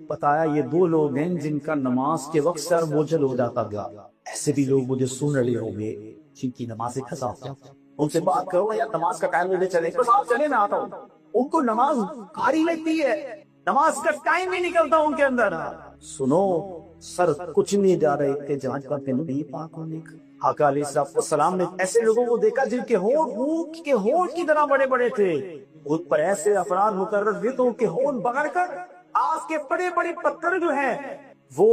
بتایا یہ 2 لوگ ہیں جن کا نماز کے وقت سر بوجھل ہو جاتا گیا. ایسے بھی لوگ مجھے سن رہے ہوں گے جن کی نمازیں کھسا ہوتا. ان سے بات کرو یا نماز کا ٹائم مجھے چلے, بس آپ چلے میں آتا ہوں. ان کو نماز بھاری لگتی ہے, نماز کا ٹائم ہی نکلتا ان کے اندر. سنو, سر کچھ نہیں جا رہے تھے جہاں کا نبی پاک ہونے کا. آقا علیہ السلام نے ایسے لوگوں کو دیکھا جن کے ہونٹ کے ہونٹ کی طرح بڑے بڑے تھے. ان پر ایسے افراد مقرر ہوئے تو ان کے ہونٹ بگڑ کر آگ کے بڑے بڑے پتھر جو ہیں وہ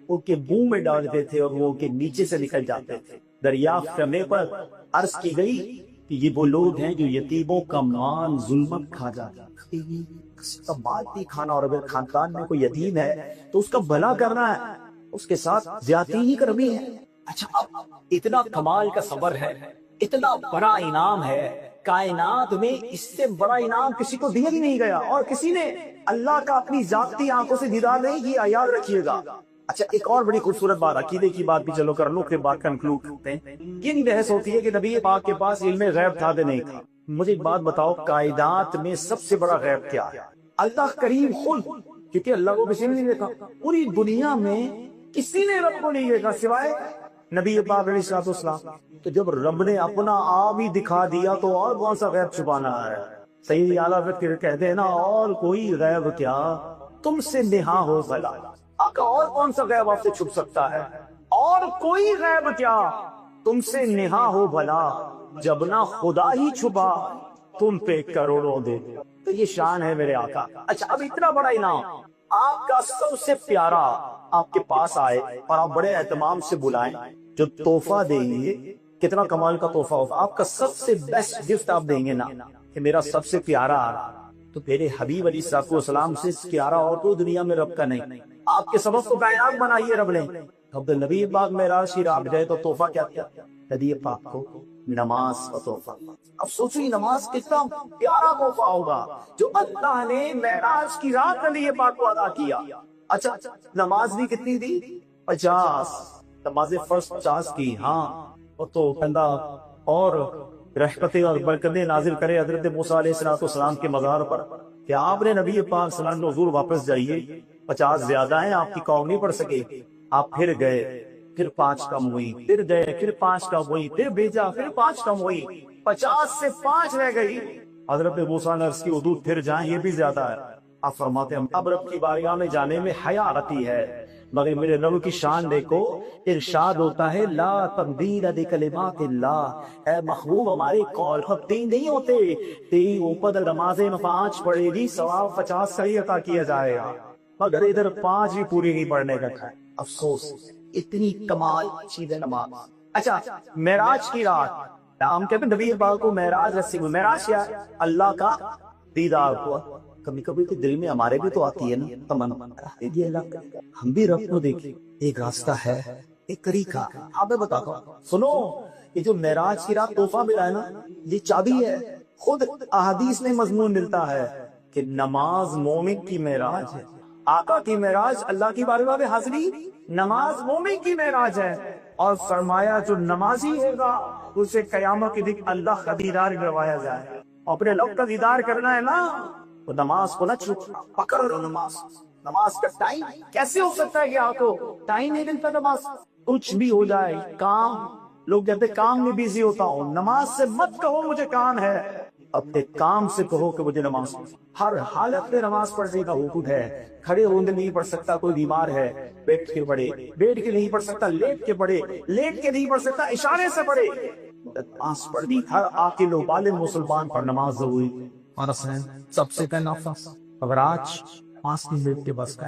ان کے منہ میں ڈالتے تھے اور وہ ان کے نیچے سے نکل جاتے تھے. دریافت کرنے پر عرض کی گئی کہ یہ وہ لوگ ہیں جو یتیموں کا مال ظلمت کھا جاتے ہیں. کسی کا مال نہیں کھانا, اور اگر خاندان میں کوئی یتیم ہے تو اس کا بھلا کرنا ہے, اس کے ساتھ زیادتی ہی کرنی ہے. اچھا, اب اتنا کمال کا صبر ہے, اتنا بڑا انعام ہے کائنات میں, اس سے بڑا انعام کسی کو دیا ہی نہیں گیا, اور کسی نے اللہ کا اپنی ذاتی آنکھوں سے دیدار نہیں کیا. یاد رکھیے گا. اچھا, ایک اور بڑی خوبصورت بات, عقیدے کی بات بھی چلو کر لو, پھر بات کنکلوڈ کرتے ہیں. یہ نہیں بحث ہوتی ہے کہ نبی پاک کے پاس علم غیب تھا کہ نہیں تھا. مجھے ایک بات بتاؤ, کائنات میں سب سے بڑا غیب کیا ہے؟ اللہ کریم خود, کیونکہ اللہ کو کسی نے نہیں دیکھا. پوری دنیا میں کسی نے رب کو نہیں دیکھا سوائے نبی پاک علیہ السلام. تو جب رب نے اپنا آپ ہی دکھا دیا تو اور کون سا غیب چھپانا ہے؟ سید اعلیٰ فکر کہتے ہیں نا, اور کوئی غیب کیا تم سے نہا ہو بھلا. آقا اور کون سا غیب آپ سے چھپ سکتا ہے؟ اور کوئی غیب کیا تم سے نہا ہو بھلا, جب نہ خدا ہی چھپا تم پہ کروڑوں دے. تو یہ شان ہے میرے آقا. اچھا, اب اتنا بڑا انعام, آپ کا سب سے پیارا آپ کے پاس آئے اور آپ بڑے اہتمام سے بلائیں, جو تحفہ دیں گے کتنا کمال کا تحفہ ہوگا. آپ کا سب سے بیسٹ گفٹ آپ دیں گے نا کہ میرا سب سے پیارا آ رہا, تو میرے حبیب علیہ السلام سے پیارا اور کوئی دنیا میں رب کا نہیں. آپ کے سبب کو کائنات بنائیے رب نے. عبد النبی پاک معراج کی رات گئے تو تحفہ کیا کیا؟ نبی پاک کو نماز کا تحفہ. اب سوچیے نماز کتنا پیارا تحفہ ہوگا جو اللہ نے معراج کی رات نبی پاک کو ادا کیا. اچھا, نماز بھی کتنی دی؟ 50. نماز فرض 50 کی. ہاں, وہ تو کندہ اور رحمتیں اور برکتیں نازل کرے حضرت موسیٰ علیہ السلام کے مزار پر کہ آپ نے نبی پاک صلی اللہ علیہ وسلم حضور واپس جائیے, 50 زیادہ ہیں, آپ کی قوم نہیں پڑھ سکے. آپ پھر گئے, پھر 5 کم ہوئی, پھر گئے, پھر 5 کم ہوئی, پھر بھیجا, پھر 5 کم ہوئی, 50 سے 5 رہ گئی. حضرت موسیٰ نے عرض کی حدود پھر جائیں, یہ بھی زیادہ ہے. آپ فرماتے ہیں اب رب کی بارگاہ میں جانے میں حیا آتی ہے, مگر میرے نبی کی شان دیکھو, ارشاد ہوتا ہے لا تبدیل لکلمات اللہ. اے محبوب, ہمارے قول تین نہیں ہوتے, تین اوپر نمازیں 5 پڑھے گی, ثواب 50 کا ہی عطا کیا جائے گا, مگر ادھر 5 بھی پوری نہیں پڑھنے کا ہے. افسوس, اتنی کمال چیز ہے نماز. اچھا, معراج کی رات ہم کہتے ہیں نبی پاک کو معراج رسی ہوئی. معراج کیا ہے؟ اللہ کا دیدار ہوا. کبھی کبھی تو دل میں ہمارے بھی تو آتی ہے نا تمنا, یہ اللہ ہم بھی رب کو دیکھیں. ایک راستہ ہے, ایک طریقہ آپ میں بتاتا ہوں. سنو, یہ جو معراج کی رات تحفہ ملا ہے نا, یہ چابی ہے. خود احادیث میں مضمون ملتا ہے کہ نماز مومن کی معراج ہے. آقا کی معراج اللہ کی بارگاہ میں حاضری, نماز مومن کی معراج ہے. اور فرمایا جو نمازی ہوگا اسے قیامت کے دن اللہ کا دیدار کروایا جائے. اپنے لوگ کا دیدار کرنا ہے نا, وہ نماز کو نہ چھوڑ, پکڑ لو نماز. نماز کا ٹائم کیسے ہو سکتا ہے کہ آپ کو ٹائم نہیں ملتا نماز؟ کچھ بھی ہو جائے, کام, لوگ کہتے کام میں بیزی ہوتا ہوں. نماز سے مت کہو مجھے کام ہے, اپنے کام سے کہو کہ مجھے نماز. ہر حالت میں نماز پڑھنے کا حکم ہے. کھڑے ہونے نہیں پڑھ سکتا, کوئی بیمار ہے بیٹھ کے پڑھے, بیٹھ کے نہیں پڑھ سکتا لیٹ کے پڑھے, لیٹ کے نہیں پڑھ سکتا اشارے سے پڑھے. نماز پڑھنی ہر عاقل و بالغ مسلمان پر نماز ضروری. اور سب سے پہلا اگر آج 5 منٹ کے بس کا